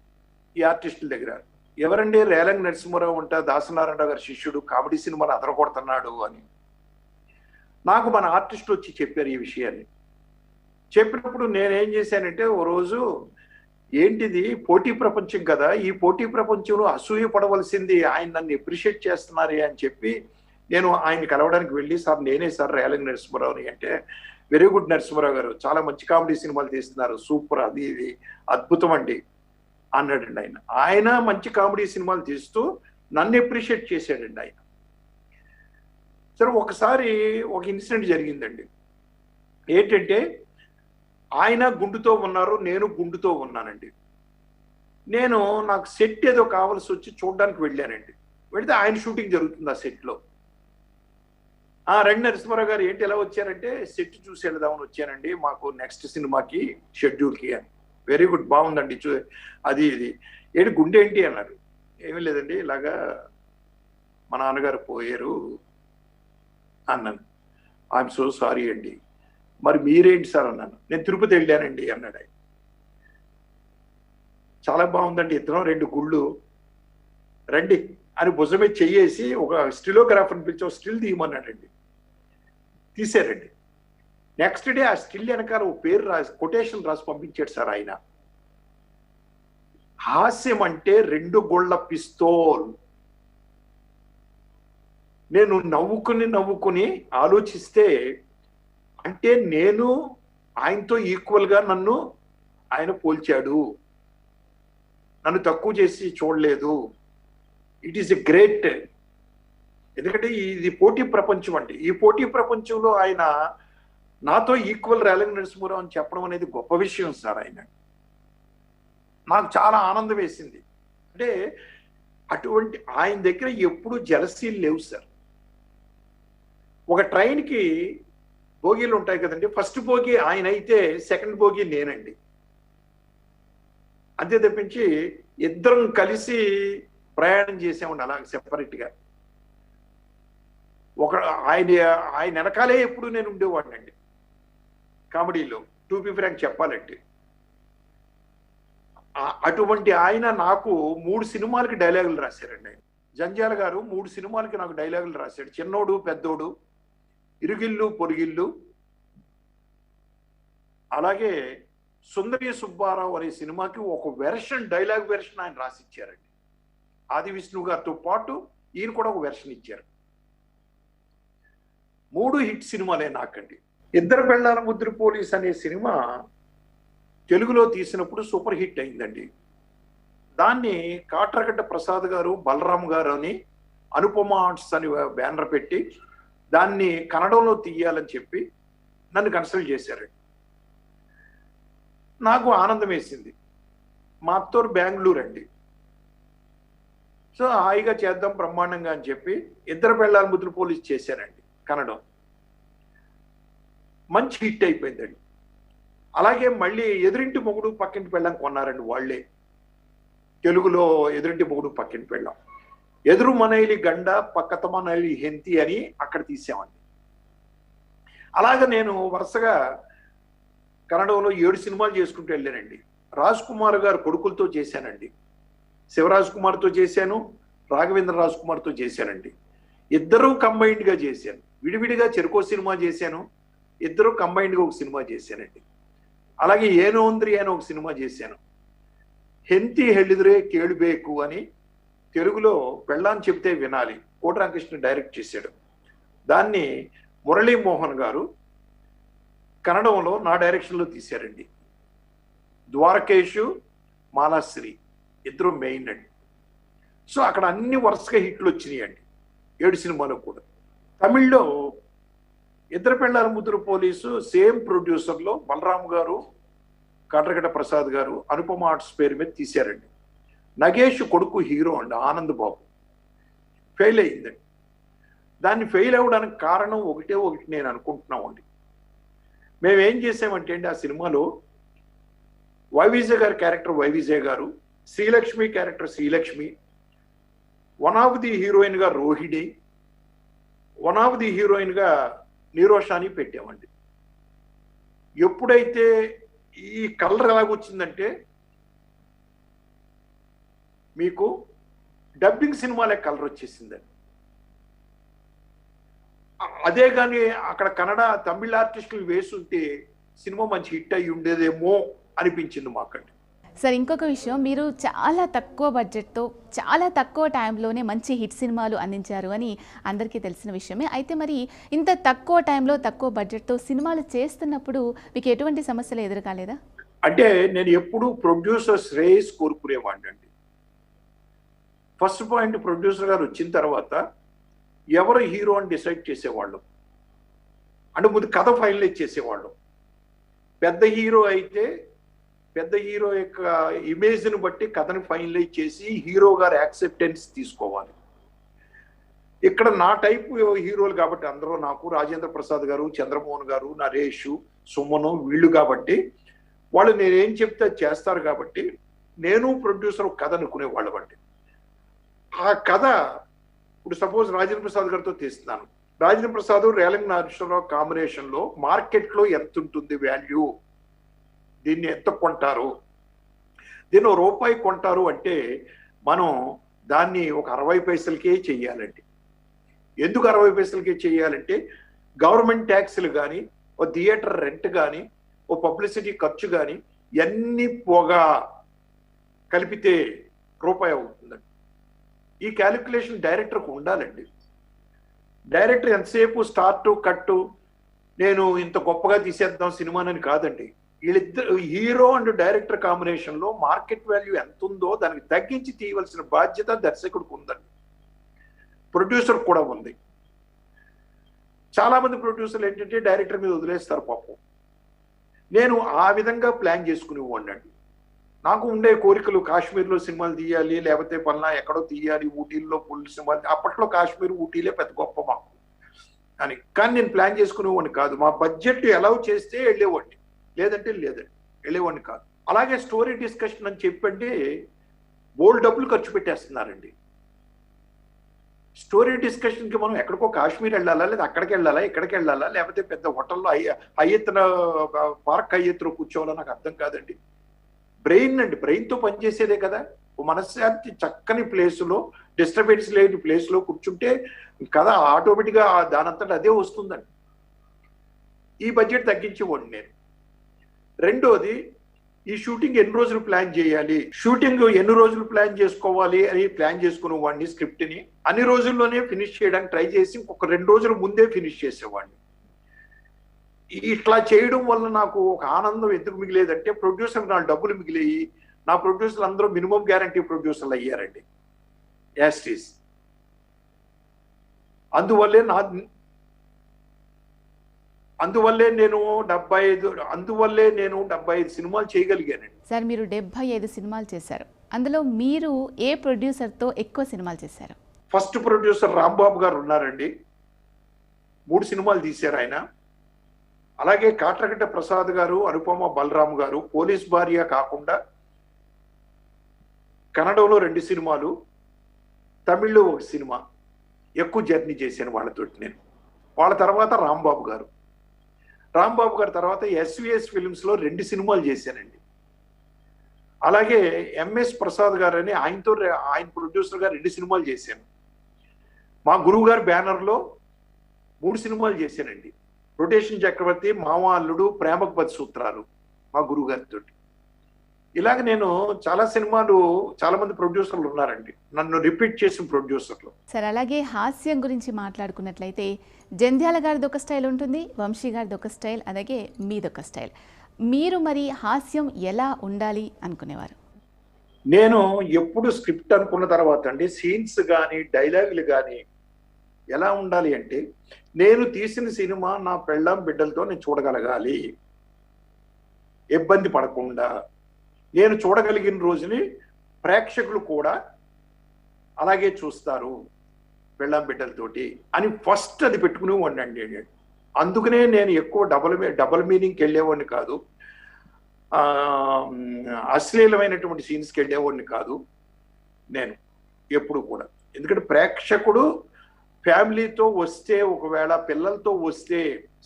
ఈ ఆర్టిస్టుల దగ్గర, ఎవరండి రేలంగి నరసింహారావు అంట దాసనారాయణరావు గారి శిష్యుడు, కామెడీ సినిమాలు అదరగొడుతున్నాడు అని. నాకు మన ఆర్టిస్ట్ వచ్చి చెప్పారు ఈ విషయాన్ని. చెప్పినప్పుడు నేనేం చేశానంటే, ఓ రోజు ఏంటిది పోటీ ప్రపంచం కదా, ఈ పోటీ ప్రపంచంలో అసూయ పడవలసింది, ఆయన నన్ను అప్రిషియేట్ చేస్తున్నారే అని చెప్పి నేను ఆయన కలవడానికి వెళ్ళి, సార్ నేనే సార్ రేలంగి నరసింహారావుని అంటే, వెరీ గుడ్ నరసింహారావు గారు, చాలా మంచి కామెడీ సినిమాలు తీస్తున్నారు, సూపర్, అది ఇది అద్భుతం అండి అన్నాడండి ఆయన. ఆయన మంచి కామెడీ సినిమాలు తీస్తూ నన్ను అప్రిషియేట్ చేశాడండి ఆయన. సరే ఒకసారి ఒక ఇన్సిడెంట్ జరిగిందండి. ఏంటంటే ఆయన గుండుతో ఉన్నారు, నేను గుండుతో ఉన్నానండి. నాకు సెట్ ఏదో కావాల్సి వచ్చి చూడడానికి వెళ్ళానండి. వెళితే ఆయన షూటింగ్ జరుగుతుంది ఆ సెట్లో. రండి నరసింహారావు గారు, ఏంటి ఎలా వచ్చారంటే, సెట్ చూసి వెళ్దామని వచ్చానండి, మాకు నెక్స్ట్ సినిమాకి షెడ్యూల్కి అని. వెరీ గుడ్, బాగుందండి. అది ఇది ఏంటి గుండె ఏంటి అన్నారు. ఏమీ లేదండి, ఇలాగా మా నాన్నగారు పోయారు అన్నాను. ఐఎమ్ సో సారీ అండి. మరి మీరేంటి సార్ అన్నాను. నేను తిరుపతి వెళ్ళానండి అన్నాడు ఆయన. చాలా బాగుందండి, ఇద్దరం 2 గుళ్ళు, రండి అని భుజమే చెయ్యేసి ఒక స్టిలోగ్రాఫర్ని పిలిచి ఒక స్టిల్ తీయమన్నాడండి. తీసారండి. నెక్స్ట్ డే ఆ స్టిల్ వెనకాల ఓ పేరు రాసి కొటేషన్ రాసి పంపించాడు సార్ ఆయన. హాస్యం అంటే 2 గోళ్ల పిస్తోల్. నేను నవ్వుకుని ఆలోచిస్తే, అంటే నేను ఆయనతో ఈక్వల్గా నన్ను ఆయన పోల్చాడు, నన్ను తక్కువ చేసి చూడలేదు. It is a great. ఎందుకంటే ఇది పోటీ ప్రపంచం అండి. ఈ పోటీ ప్రపంచంలో ఆయన నాతో ఈక్వల్ రేలంగి నరసింహారావు అని చెప్పడం అనేది గొప్ప విషయం సార్. ఆయన నాకు చాలా ఆనందం వేసింది. అంటే అటువంటి ఆయన దగ్గర ఎప్పుడు జలసీలు లేవు సార్. ఒక ట్రైన్కి బోగీలు ఉంటాయి కదండి, ఫస్ట్ బోగి ఆయన అయితే సెకండ్ బోగి నేనండి. అంతే తప్పించి ఇద్దరం కలిసి ప్రయాణం చేసామండి అలా సెపరేట్గా. ఆయన వెనకాలే ఎప్పుడు నేను ఉండేవాడినండి కామెడీలో, టు బి ఫ్రాంక్ చెప్పాలంటే. అటువంటి ఆయన నాకు 3 సినిమాలకి డైలాగులు రాశారండి. ఆయన జంజాల గారు 3 సినిమాలకి నాకు డైలాగులు రాశాడు. చిన్నోడు, పెద్దోడు, ఇరుగిల్లు, పొరుగిల్లు, అలాగే సుందరి సుబ్బారావు అనే సినిమాకి ఒక వెర్షన్, డైలాగ్ వెర్షన్ ఆయన రాసిచ్చారండి. ఆది విష్ణు గారితో పాటు ఈయన కూడా ఒక వెర్షన్ ఇచ్చారు. 3 హిట్ సినిమాలే నాకండి. ఇద్దరు పెళ్ళాల ముద్ర పోలీస్ అనే సినిమా తెలుగులో తీసినప్పుడు సూపర్ హిట్ అయిందండి. దాన్ని కాట్రగడ్డ ప్రసాద్ గారు, బలరాం గారు అని అనుపమ ఆర్ట్స్ అని బ్యానర్ పెట్టి దాన్ని కన్నడంలో తీయాలని చెప్పి నన్ను కన్సల్ట్ చేశారండి. నాకు ఆనందం వేసింది. మా అత్తూరు బెంగళూరు అండి. సో హాయిగా చేద్దాం బ్రహ్మాండంగా అని చెప్పి ఇద్దరు పెళ్ళాల ముద్ర పోలీస్ చేశారండి కన్నడం. మంచి హిట్ అయిపోయిందండి. అలాగే మళ్ళీ ఎదురింటి మొగుడు పక్కింటి పెళ్ళాం కొన్నారండి వాళ్ళే. తెలుగులో ఎదురింటి మొగుడు పక్కింటి పెళ్ళాం, ఎదురు మనైలి గండ పక్కత మనైలి హెంతి అని అక్కడ తీసామండి. అలాగే నేను వరుసగా కన్నడంలో 7 సినిమాలు చేసుకుంటూ వెళ్ళానండి. రాజ్ కుమార్ గారు కొడుకులతో చేశానండి. శివరాజ్ కుమార్తో చేశాను, రాఘవేంద్ర రాజ్ కుమార్తో చేశానండి. ఇద్దరూ కంబైన్డ్గా చేశాను. విడివిడిగా చెరుకో సినిమా చేశాను, ఇద్దరు కంబైన్డ్గా ఒక సినిమా చేశానండి. అలాగే ಏನೋಂದ್ರಿ అని ఒక సినిమా చేశాను. హెంతి హెళ్ళిదురే కేಳುಬೇಕು అని తెలుగులో పెళ్ళాన్ని చెప్తే వినాలి, కోటరామకృష్ణ డైరెక్ట్ చేశాడు. దాన్ని మురళీమోహన్ గారు కన్నడంలో నా డైరెక్షన్లో తీశారండి. ద్వారకేషు, మాలాశ్రీ ఇద్దరు మెయిన్ అండి. సో అక్కడ అన్ని వరుసగా హిట్లు వచ్చినాయండి 7 సినిమాలు కూడా. తమిళ్లో ఇద్దరు పెళ్ళాల ముద్ర పోలీసు సేమ్ ప్రొడ్యూసర్లో బలరాం గారు, కాట్రగడ్డ ప్రసాద్ గారు అనుపమ ఆర్ట్స్ పేరు మీద తీశారండి. నగేష్ కొడుకు హీరో అండి, ఆనంద్ బాబు. ఫెయిల్ అయిందండి. దాన్ని ఫెయిల్ అవ్వడానికి కారణం ఒకటి నేను అనుకుంటున్నామండి. మేము ఏం చేసామంటే అండి, ఆ సినిమాలో వైవిజయ్ గారి క్యారెక్టర్ వైవిజయ్ గారు, Srilakshmi character Srilakshmi, one of the heroine గా Rohini, one of the heroine గా నీరోషాని పెట్టామండి. ఎప్పుడైతే ఈ కలర్ ఎలాగొచ్చిందంటే, మీకు డబ్బింగ్ సినిమాలే కలర్ వచ్చేసిందండి. అదే కానీ అక్కడ కన్నడ తమిళ ఆర్టిస్టులు వేసుంటే సినిమా మంచి హిట్ అయ్యి ఉండేదేమో అనిపించింది మాకండి. సార్ ఇంకొక విషయం, మీరు చాలా తక్కువ బడ్జెట్తో చాలా తక్కువ టైంలోనే మంచి హిట్ సినిమాలు అందించారు అని అందరికీ తెలిసిన విషయమే. అయితే మరి ఇంత తక్కువ టైంలో తక్కువ బడ్జెట్తో సినిమాలు చేస్తున్నప్పుడు మీకు ఎటువంటి సమస్యలు ఎదురుకాలేదా? అంటే నేను ఎప్పుడు ప్రొడ్యూసర్ శ్రేయస్ కోరుకునేవాడిని అండి. ఫస్ట్ పాయింట్, ప్రొడ్యూసర్ గారు వచ్చిన తర్వాత ఎవరు హీరో అని డిసైడ్ చేసేవాళ్ళు. అంటే ముందు కథ ఫైనలైజ్ చేసేవాళ్ళు. పెద్ద హీరో అయితే పెద్ద హీరో యొక్క ఇమేజ్ని బట్టి కథని ఫైనలైజ్ చేసి హీరో గారు యాక్సెప్టెన్స్ తీసుకోవాలి. ఇక్కడ నా టైప్ హీరోలు కాబట్టి అందరూ నాకు రాజేంద్ర ప్రసాద్ గారు, చంద్రమోహన్ గారు, నరేష్, సుమను వీళ్ళు కాబట్టి వాళ్ళు నేనేం చెప్తే చేస్తారు కాబట్టి నేను ప్రొడ్యూసర్ కథ అనుకునేవాళ్ళు బట్టి ఆ కథ ఇప్పుడు సపోజ్ రాజేంద్ర ప్రసాద్ గారితో తీస్తున్నాను. రాజేంద్ర ప్రసాద్ రేలంగి నాగేశ్వరరావు కాంబినేషన్లో మార్కెట్లో ఎంత ఉంటుంది వాల్యూ, దీన్ని ఎంత కొంటారు, దీన్ని రూపాయి కొంటారు అంటే మనం దాన్ని ఒక 60 పైసలకే చెయ్యాలండి. ఎందుకు 60 పైసలకే చేయాలంటే గవర్నమెంట్ ట్యాక్స్లు కానీ, ఓ థియేటర్ రెంట్ కానీ, ఓ పబ్లిసిటీ ఖర్చు కానీ ఎన్ని పోగా కలిపితే రూపాయి అవుతుందండి. ఈ క్యాలిక్యులేషన్ డైరెక్టర్కు ఉండాలండి. డైరెక్టర్ ఎంతసేపు స్టార్ట్ కట్టు నేను ఇంత గొప్పగా తీసేద్దాం సినిమానని కాదండి. వీళ్ళిద్దరు హీరో అండ్ డైరెక్టర్ కాంబినేషన్లో మార్కెట్ వాల్యూ ఎంత ఉందో దానికి తగ్గించి తీయవలసిన బాధ్యత దర్శకుడికి ఉందండి, ప్రొడ్యూసర్ కూడా ఉంది. చాలా మంది ప్రొడ్యూసర్లు ఏంటంటే డైరెక్టర్ మీద వదిలేస్తారు పాపం. నేను ఆ విధంగా ప్లాన్ చేసుకునేవాడినండి. నాకు ఉండే కోరికలు కాశ్మీర్లో సినిమాలు తీయాలి, లేకపోతే పల్లా ఎక్కడో తీయాలి, ఊటీల్లో ఫుల్ సినిమాలు. అప్పట్లో కాశ్మీర్ ఊటీలే పెద్ద గొప్ప మాకు అని. కానీ నేను ప్లాన్ చేసుకునేవాడిని కాదు. మా బడ్జెట్ అలౌ చేస్తే వెళ్ళేవాడిని, లేదంటే లేదండి వెళ్ళేవాడిని కాదు. అలాగే స్టోరీ డిస్కషన్ అని చెప్పండి బోల్డ్ డబ్బులు ఖర్చు పెట్టేస్తున్నారండి. స్టోరీ డిస్కషన్కి మనం ఎక్కడికో కాశ్మీర్ వెళ్ళాలా, లేదా అక్కడికి వెళ్ళాలా, ఇక్కడికి వెళ్ళాలా, లేకపోతే పెద్ద హోటల్లో హయ్యెత్తున పార్క్ హయ్యెత్తులో కూర్చోవాలో నాకు అర్థం కాదండి. బ్రెయిన్ అండి, బ్రెయిన్తో పనిచేసేదే కదా. మనశ్శాంతి చక్కని ప్లేసులో, డిస్టర్బెన్స్ లేని ప్లేస్లో కూర్చుంటే కదా ఆటోమేటిక్గా దానంతటా అదే వస్తుందండి. ఈ బడ్జెట్ తగ్గించేవాడిని నేను. రెండోది, ఈ షూటింగ్ ఎన్ని రోజులు ప్లాన్ చేయాలి, షూటింగ్ ఎన్ని రోజులు ప్లాన్ చేసుకోవాలి అని ప్లాన్ చేసుకునే వాడిని. స్క్రిప్ట్ని అన్ని రోజుల్లోనే ఫినిష్ చేయడానికి ట్రై చేసి ఇంకొక 2 రోజుల ముందే ఫినిష్ చేసేవాడిని. ఇట్లా చేయడం వల్ల నాకు ఒక ఆనందం ఎందుకు మిగిలేదంటే ప్రొడ్యూసర్ నా డబ్బులు మిగిలేయి. నా ప్రొడ్యూసర్లు అందరూ మినిమం గ్యారంటీ ప్రొడ్యూసర్లు అయ్యారండి యాస్టీస్. అందువల్లే నేను 75 సినిమాలు చేయగలిగానండి. సార్ మీరు 75 సినిమాలు చేశారు. అందులో మీరు ఏ ప్రొడ్యూసర్తో ఎక్కువ సినిమాలు చేశారు? ఫస్ట్ ప్రొడ్యూసర్ రాంబాబు గారు ఉన్నారండి, 3 సినిమాలు తీశారు ఆయన. అలాగే కాట్రగడ్డ ప్రసాద్ గారు, అనుపమ బలరామ్ గారు, పోలీస్ భార్య కాకుండా కన్నడంలో 2 సినిమాలు, తమిళ్లో 1 సినిమా ఎక్కువ జర్నీ చేశాను వాళ్ళతోటి నేను. వాళ్ళ తర్వాత రాంబాబు గారు తర్వాత ఎస్విఎస్ ఫిల్మ్స్లో 2 సినిమాలు చేశానండి. అలాగే ఎంఎస్ ప్రసాద్ గారు అని ఆయన ప్రొడ్యూసర్గా 2 సినిమాలు చేశాను. మా గురువు గారి బ్యానర్లో 3 సినిమాలు చేశానండి. రొటేషన్ చక్రవర్తి, మామ అల్లుడు, ప్రేమకు 10 సూత్రాలు మా గురువు గారితో. ఇలాగ నేను చాలా సినిమాలు, చాలా మంది ప్రొడ్యూసర్లు ఉన్నారండి నన్ను రిపీట్ చేసిన ప్రొడ్యూసర్లు. సార్ అలాగే హాస్యం గురించి మాట్లాడుకున్నట్లయితే జంధ్యాల గారిది ఒక స్టైల్ ఉంటుంది, వంశీ గారిది ఒక స్టైల్, అలాగే మీదొక స్టైల్. మీరు మరి హాస్యం ఎలా ఉండాలి అనుకునేవారు? నేను ఎప్పుడు స్క్రిప్ట్ అనుకున్న తర్వాత అండి, సీన్స్ కానీ డైలాగులు కానీ ఎలా ఉండాలి అంటే, నేను తీసిన సినిమా నా పెళ్ళాం బిడ్డలతో నేను చూడగలగాలి, ఇబ్బంది పడకుండా. నేను చూడగలిగిన రోజుని ప్రేక్షకులు కూడా అలాగే చూస్తారు పెళ్ళాం బిడ్డలతోటి అని ఫస్ట్ అది పెట్టుకుని ఉండండి. అందుకనే నేను ఎక్కువ డబల్ మీనింగ్కి వెళ్ళేవాడిని కాదు, అశ్లీలమైనటువంటి సీన్స్కి వెళ్ళేవాడిని కాదు నేను ఎప్పుడు కూడా. ఎందుకంటే ప్రేక్షకుడు ఫ్యామిలీతో వస్తే, ఒకవేళ పిల్లలతో వస్తే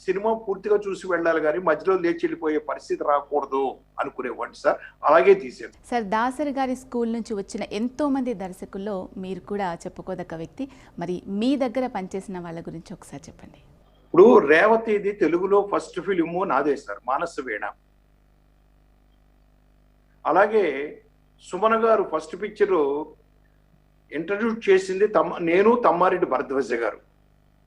సినిమా పూర్తిగా చూసి వెళ్ళాలి, కానీ మధ్యలో లేచి వెళ్ళిపోయే పరిస్థితి రాకూడదు అనుకునేవాడిని సార్. అలాగే తీసాను సార్. దాసరి గారి స్కూల్ నుంచి వచ్చిన ఎంతో మంది దర్శకుల్లో మీరు కూడా చెప్పుకోదగ్గ వ్యక్తి. మరి మీ దగ్గర పనిచేసిన వాళ్ళ గురించి ఒకసారి చెప్పండి. ఇప్పుడు రేవతిది తెలుగులో ఫస్ట్ ఫిలిము నాదే సార్, మానస వీణ. అలాగే సుమన గారు ఫస్ట్ పిక్చరు ఇంట్రడ్యూస్ చేసింది నేను తమ్మారెడ్డి భరద్వాజ గారు.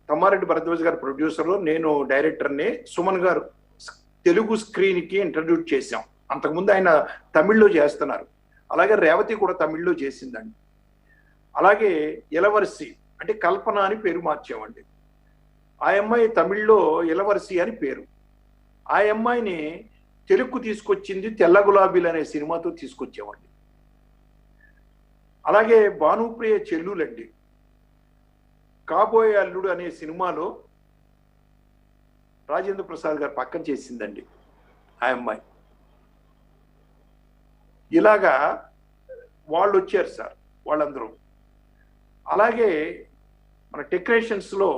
తమ్మారెడ్డి భరద్వాజ గారు ప్రొడ్యూసరు, నేను డైరెక్టర్ని. సుమన్ గారు తెలుగు స్క్రీన్కి ఇంట్రడ్యూస్ చేశాం. అంతకుముందు ఆయన తమిళ్లో చేస్తున్నారు. అలాగే రేవతి కూడా తమిళ్లో చేసిందండి. అలాగే ఇలవర్సి అంటే కల్పన అని పేరు మార్చామండి. ఆ అమ్మాయి తమిళ్లో ఇలవరసి అని పేరు. ఆ అమ్మాయిని తెలుగుకు తీసుకొచ్చింది తెల్ల గులాబీలు అనే సినిమాతో తీసుకొచ్చామండి. అలాగే భానుప్రియ చెల్లులండి, కాబోయే అల్లుడు అనే సినిమాలో రాజేంద్ర ప్రసాద్ గారు పక్కన చేసిందండి ఆ అమ్మాయి. ఇలాగా వాళ్ళు వచ్చారు సార్ వాళ్ళందరూ. అలాగే మన టెక్నీషియన్స్లో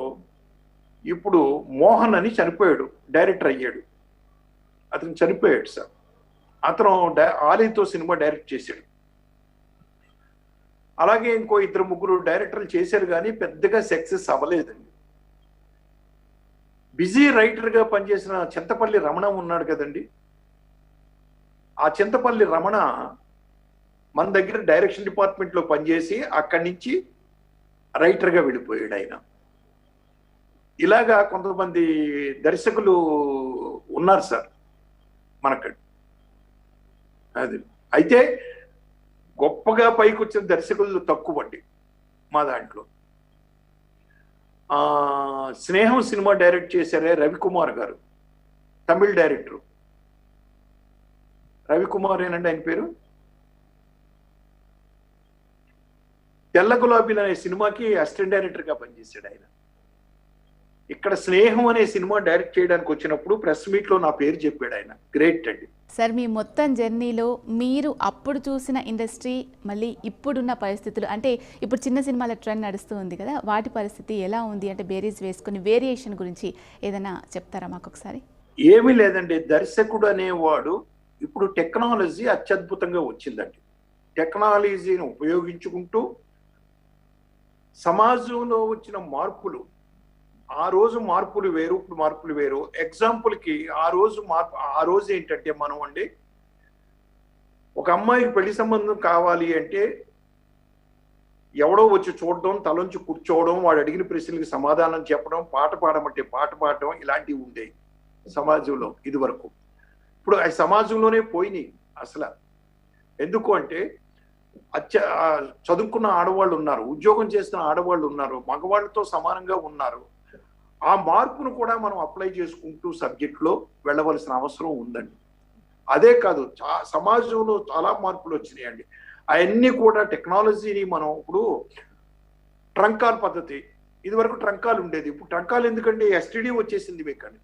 ఇప్పుడు మోహన్ అని చనిపోయాడు, డైరెక్టర్ అయ్యాడు. అతను చనిపోయాడు సార్. అతను ఆలీతో సినిమా డైరెక్ట్ చేశాడు. అలాగే ఇంకో 2-3 డైరెక్టర్లు చేశారు కానీ పెద్దగా సక్సెస్ అవ్వలేదండి. బిజీ రైటర్గా పనిచేసిన చింతపల్లి రమణ ఉన్నాడు కదండి. ఆ చింతపల్లి రమణ మన దగ్గర డైరెక్షన్ డిపార్ట్మెంట్లో పనిచేసి అక్కడి నుంచి రైటర్గా వెళ్ళిపోయాడు ఆయన. ఇలాగా కొంతమంది దర్శకులు ఉన్నారు సార్ మనకు. అది అయితే గొప్పగా పైకి వచ్చిన దర్శకులు తక్కువ అండి మా దాంట్లో. స్నేహం సినిమా డైరెక్ట్ చేశారే రవికుమార్ గారు, తమిళ్ డైరెక్టరు. రవికుమార్ ఏనండి ఆయన పేరు. తెల్ల గులాబీలు అనే సినిమాకి అసిస్టెంట్ డైరెక్టర్గా పనిచేశాడు ఆయన. ఇక్కడ స్నేహం అనే సినిమా డైరెక్ట్ చేయడానికి వచ్చినప్పుడు ప్రెస్ మీట్లో నా పేరు చెప్పాడు ఆయన. గ్రేట్ అండి. సార్, మీ మొత్తం జర్నీలో మీరు అప్పుడు చూసిన ఇండస్ట్రీ, మళ్ళీ ఇప్పుడున్న పరిస్థితులు, అంటే ఇప్పుడు చిన్న సినిమాల ట్రెండ్ నడుస్తూ ఉంది కదా, వాటి పరిస్థితి ఎలా ఉంది అంటే బేరీస్ వేసుకుని వేరియేషన్ గురించి ఏదైనా చెప్తారా మాకు ఒకసారి? ఏమీ లేదండి. దర్శకుడు అనేవాడు ఇప్పుడు టెక్నాలజీ అత్యద్భుతంగా వచ్చిందండి. టెక్నాలజీని ఉపయోగించుకుంటూ సమాజంలో వచ్చిన మార్పులు, ఆ రోజు మార్పులు వేరు, ఇప్పుడు మార్పులు వేరు. ఎగ్జాంపుల్కి ఆ రోజు ఏంటంటే మనం అండి, ఒక అమ్మాయికి పెళ్లి సంబంధం కావాలి అంటే ఎవడో వచ్చి చూడడం, తలంచి కూర్చోవడం, వాడు అడిగిన ప్రశ్నలకు సమాధానం చెప్పడం, పాట పాడమంటే పాట పాడడం, ఇలాంటివి ఉండేవి సమాజంలో ఇది వరకు. ఇప్పుడు ఆ సమాజంలోనే పోయినాయి అసలు. ఎందుకు అంటే చదువుకున్న ఆడవాళ్ళు ఉన్నారు, ఉద్యోగం చేస్తున్న ఆడవాళ్ళు ఉన్నారు, మగవాళ్ళతో సమానంగా ఉన్నారు. ఆ మార్పును కూడా మనం అప్లై చేసుకుంటూ సబ్జెక్ట్లో వెళ్ళవలసిన అవసరం ఉందండి. అదే కాదు, సమాజంలో చాలా మార్పులు వచ్చినాయండి. అవన్నీ కూడా టెక్నాలజీని మనం ఇప్పుడు ట్రంకాల్ పద్ధతి, ఇది వరకు ట్రంకాల్ ఉండేది, ఇప్పుడు ట్రంకాల్ ఎందుకండి, ఎస్టీడీ వచ్చేసింది మీకు అండి,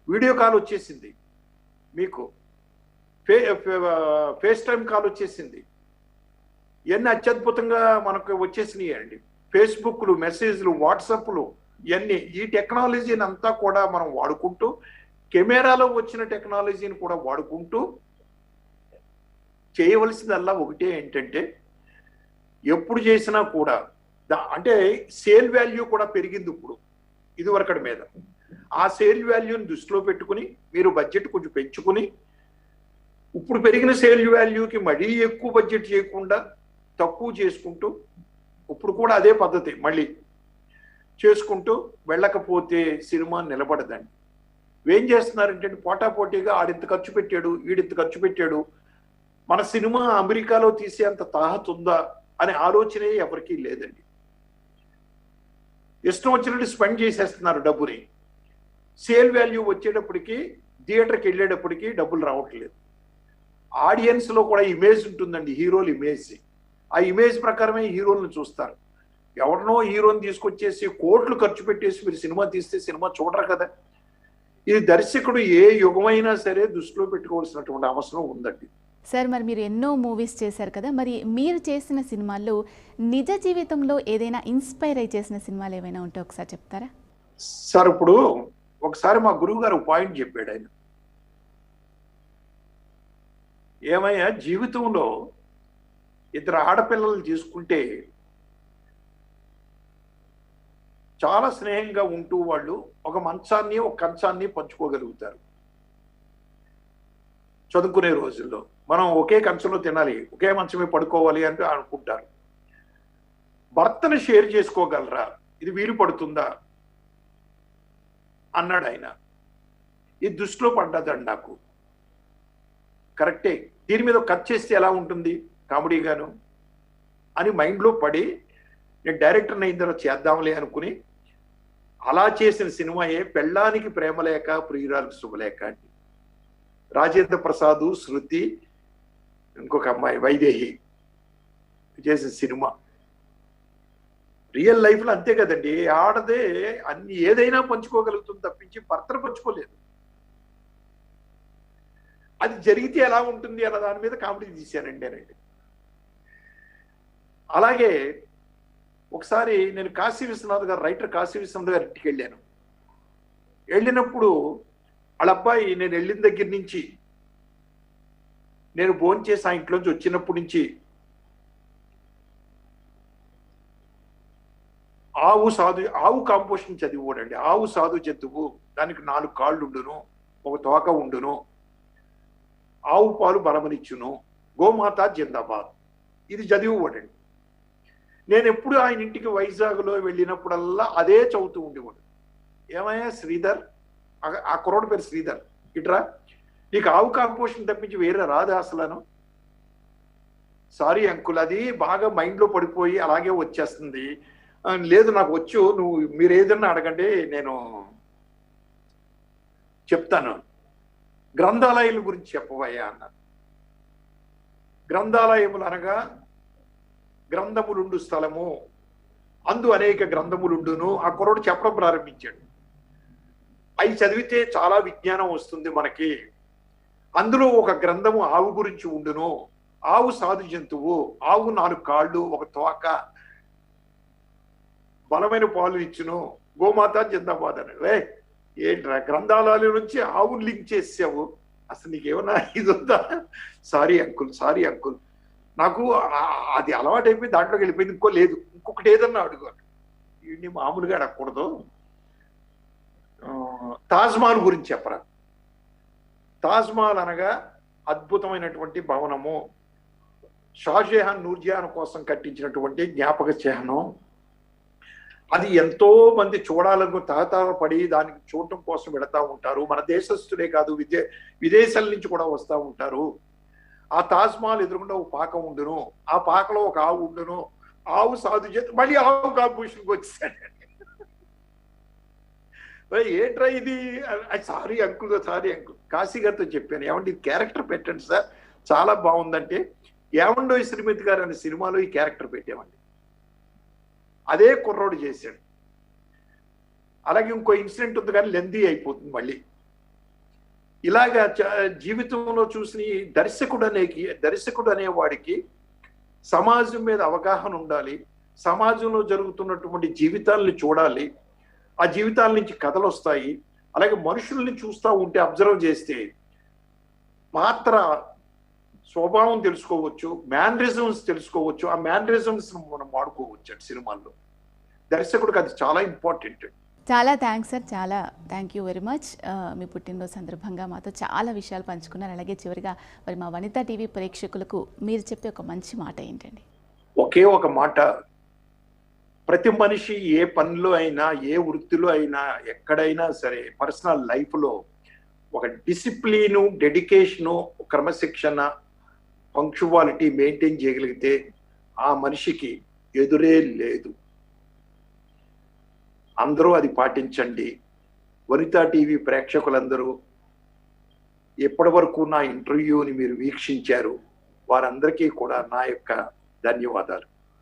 వీడియో కాల్ వచ్చేసింది మీకు, ఫేస్ టైం కాల్ వచ్చేసింది. ఇవన్నీ అత్యద్భుతంగా మనకు వచ్చేసినాయి అండి. ఫేస్బుక్లు, మెసేజ్లు, వాట్సాప్లు, ఇవన్నీ ఈ టెక్నాలజీని అంతా కూడా మనం వాడుకుంటూ, కెమెరాలో వచ్చిన టెక్నాలజీని కూడా వాడుకుంటూ చేయవలసిందల్లా ఒకటే ఏంటంటే, ఎప్పుడు చేసినా కూడా అంటే సేల్ వాల్యూ కూడా పెరిగింది ఇప్పుడు ఇదివరకటి మీద. ఆ సేల్ వాల్యూని దృష్టిలో పెట్టుకుని మీరు బడ్జెట్ కొంచెం పెంచుకుని, ఇప్పుడు పెరిగిన సేల్ వాల్యూకి మరీ ఎక్కువ బడ్జెట్ చేయకుండా తక్కువ చేసుకుంటూ, ఇప్పుడు కూడా అదే పద్ధతి మళ్ళీ చేసుకుంటూ వెళ్ళకపోతే సినిమా నిలబడదండి. ఏం చేస్తున్నారంటే పోటాపోటీగా ఆడింత ఖర్చు పెట్టాడు, వీడింత ఖర్చు పెట్టాడు, మన సినిమా అమెరికాలో తీసేంత తాహత్ ఉందా అనే ఆలోచనే ఎవరికీ లేదండి. ఇష్టం వచ్చినట్టు స్పెండ్ చేసేస్తున్నారు డబ్బుని. సేల్ వాల్యూ వచ్చేటప్పటికి, థియేటర్కి వెళ్ళేటప్పటికి డబ్బులు రావట్లేదు. ఆడియన్స్లో కూడా ఇమేజ్ ఉంటుందండి, హీరోల ఇమేజ్. ఆ ఇమేజ్ ప్రకారమే హీరోలను చూస్తారు. ఎవరినో హీరోని తీసుకొచ్చేసి కోట్లు ఖర్చు పెట్టేసి మీరు సినిమా తీస్తే సినిమా చూడరు కదా. ఇది దర్శకుడు ఏ యుగమైనా సరే దృష్టిలో పెట్టుకోవాల్సినటువంటి అవసరం ఉందండి. సార్, మరి మీరు ఎన్నో మూవీస్ చేశారు కదా, మరి మీరు చేసిన సినిమాల్లో నిజ జీవితంలో ఏదైనా ఇన్స్పైర్ అయి చేసిన సినిమాలు ఏమైనా ఉంటే ఒకసారి చెప్తారా? సార్, ఇప్పుడు ఒకసారి మా గురువు గారు పాయింట్ చెప్పాడు ఆయన. ఏమయ్యా, జీవితంలో 2 ఆడపిల్లలు చేసుకుంటే చాలా స్నేహంగా ఉంటూ వాళ్ళు ఒక మంచాన్ని, ఒక కంచాన్ని పంచుకోగలుగుతారు. చదువుకునే రోజుల్లో మనం ఒకే కంచంలో తినాలి, ఒకే మంచమే పడుకోవాలి అని అనుకుంటారు. భర్తను షేర్ చేసుకోగలరా, ఇది వీలు పడుతుందా అన్నాడు ఆయన. ఇది దృష్టిలో పడ్డదండి నాకు. కరెక్టే, దీని మీద కట్ చేస్తే ఎలా ఉంటుంది కామెడీగాను అని మైండ్లో పడి నేను డైరెక్టర్ అయిన తర్వాత చేద్దాంలే అనుకుని అలా చేసిన సినిమాయే పెళ్ళానికి ప్రేమలేక ప్రియురాలకు శుభలేక అండి. రాజేంద్ర ప్రసాద్, శృతి, ఇంకొక అమ్మాయి వైదేహి చేసిన సినిమా. రియల్ లైఫ్లో అంతే కదండి, ఆడదే అన్ని ఏదైనా పంచుకోగలుగుతుంది తప్పించి భర్తను పంచుకోలేదు. అది జరిగితే ఎలా ఉంటుంది అన్న దాని మీద కామెడీ తీశానండి నేనండి. అలాగే ఒకసారి నేను కాశీ విశ్వనాథ్ గారు, రైటర్ కాశీ విశ్వనాథ్ గారి ఇంటికి వెళ్ళాను. వెళ్ళినప్పుడు వాళ్ళ అబ్బాయి నేను వెళ్ళిన దగ్గర నుంచి, నేను భోంచేసి ఆ ఇంట్లోంచి వచ్చినప్పటి నుంచి ఆవు కాంపోజిషన్ చదివాడండి. ఆవు సాధు జంతువు, దానికి 4 కాళ్ళు ఉండును, ఒక తోక ఉండును, ఆవు పాలు బలమనిచ్చును, గోమాత జిందాబాద్, ఇది చదివాడండి. నేను ఎప్పుడు ఆయన ఇంటికి వైజాగ్లో వెళ్ళినప్పుడల్లా అదే చదువుతూ ఉండేవాడు. ఏమయ్యా శ్రీధర్, ఆ కుర్రోడు పేరు శ్రీధర్, ఇట్రా, నీకు ఆవు కాంపోజిషన్ తప్పించి వేరే రాదు అసలను? సారీ అంకుల్, అది బాగా మైండ్లో పడిపోయి అలాగే వచ్చేస్తుంది. లేదు నాకు వచ్చు, మీరు ఏదన్నా అడగండి నేను చెప్తాను. గ్రంథాలయాల గురించి చెప్పవయ్యా అన్నారు. గ్రంథాలయములు అనగా గ్రంథములుండు స్థలము, అందు అనేక గ్రంథములుండును. ఆ కుర్రోడు చెప్పడం ప్రారంభించాడు. అవి చదివితే చాలా విజ్ఞానం వస్తుంది మనకి. అందులో ఒక గ్రంథము ఆవు గురించి ఉండును. ఆవు సాధు జంతువు, ఆవు 4 కాళ్ళు, ఒక తోక, బలమైన పాలు ఇచ్చును, గోమాత జిందాబాద్ అని. ఏంట్రా గ్రంథాలయాల నుంచి ఆవును లింక్ చేసావు, అసలు నీకేమన్నా ఇది ఉందా? సారీ అంకుల్, నాకు అది అలవాటు అయిపోయి దాంట్లోకి వెళ్ళిపోయింది. లేదు, ఇంకొకటి ఏదన్నా అడుగు. ఇవన్నీ మామూలుగా అడగకూడదు. తాజ్మహల్ గురించి చెప్పరా. తాజ్మహల్ అనగా అద్భుతమైనటువంటి భవనము, షాజహాన్ నూర్జహాన్ కోసం కట్టించినటువంటి జ్ఞాపక చిహ్నం. అది ఎంతో మంది చూడాలను తహతహపడి దానికి చూడటం కోసం వెళతా ఉంటారు. మన దేశస్తులే కాదు, విదేశాల నుంచి కూడా వస్తూ ఉంటారు. ఆ తాజ్మహల్ ఎదురుకుండా ఒక పాక ఉండును, ఆ పాకలో ఒక ఆవు ఉండును, ఆవు సాధు చేతి, మళ్ళీ ఆవు కాంపోజిషన్కి వచ్చేసాడు. ఏంట్రా ఇది? Sorry uncle. కాశీ గారితో చెప్పాను, ఏమంటే ఇది క్యారెక్టర్ పెట్టండి సార్, చాలా బాగుందంటే, ఏమండో శ్రీమతి గారు అనే సినిమాలో ఈ క్యారెక్టర్ పెట్టామండి. అదే కుర్రోడు చేశాడు. అలాగే ఇంకో ఇన్సిడెంట్ ఉంది కానీ లెందీ అయిపోతుంది మళ్ళీ. ఇలాగా జీవితంలో చూసిన దర్శకుడు అనేవాడికి సమాజం మీద అవగాహన ఉండాలి. సమాజంలో జరుగుతున్నటువంటి జీవితాలని చూడాలి. ఆ జీవితాల నుంచి కథలు వస్తాయి. అలాగే మనుషుల్ని చూస్తూ ఉంటే, అబ్జర్వ్ చేస్తే పాత్ర స్వభావం తెలుసుకోవచ్చు, మేనరిజమ్స్ తెలుసుకోవచ్చు. ఆ మేనరిజమ్స్ మనం వాడుకోవచ్చు సినిమాల్లో. దర్శకుడికి అది చాలా ఇంపార్టెంట్. చాలా థ్యాంక్స్ సార్, చాలా థ్యాంక్ యూ వెరీ మచ్. మీ పుట్టినరోజు సందర్భంగా మాతో చాలా విషయాలు పంచుకున్నారు. అలాగే చివరిగా మరి మా వనితా టీవీ ప్రేక్షకులకు మీరు చెప్పే ఒక మంచి మాట ఏంటండి? ఒకే ఒక మాట, ప్రతి మనిషి ఏ పనిలో అయినా, ఏ వృత్తిలో అయినా, ఎక్కడైనా సరే, పర్సనల్ లైఫ్లో ఒక డిసిప్లిను, డెడికేషను, క్రమశిక్షణ, పంక్చువాలిటీ మెయింటైన్ చేయగలిగితే ఆ మనిషికి ఎదురే లేదు. అందరూ అది పాటించండి. వనితా టీవీ ప్రేక్షకులందరూ ఎప్పటి వరకు నా ఇంటర్వ్యూని మీరు వీక్షించారు, వారందరికీ కూడా నా యొక్క ధన్యవాదాలు.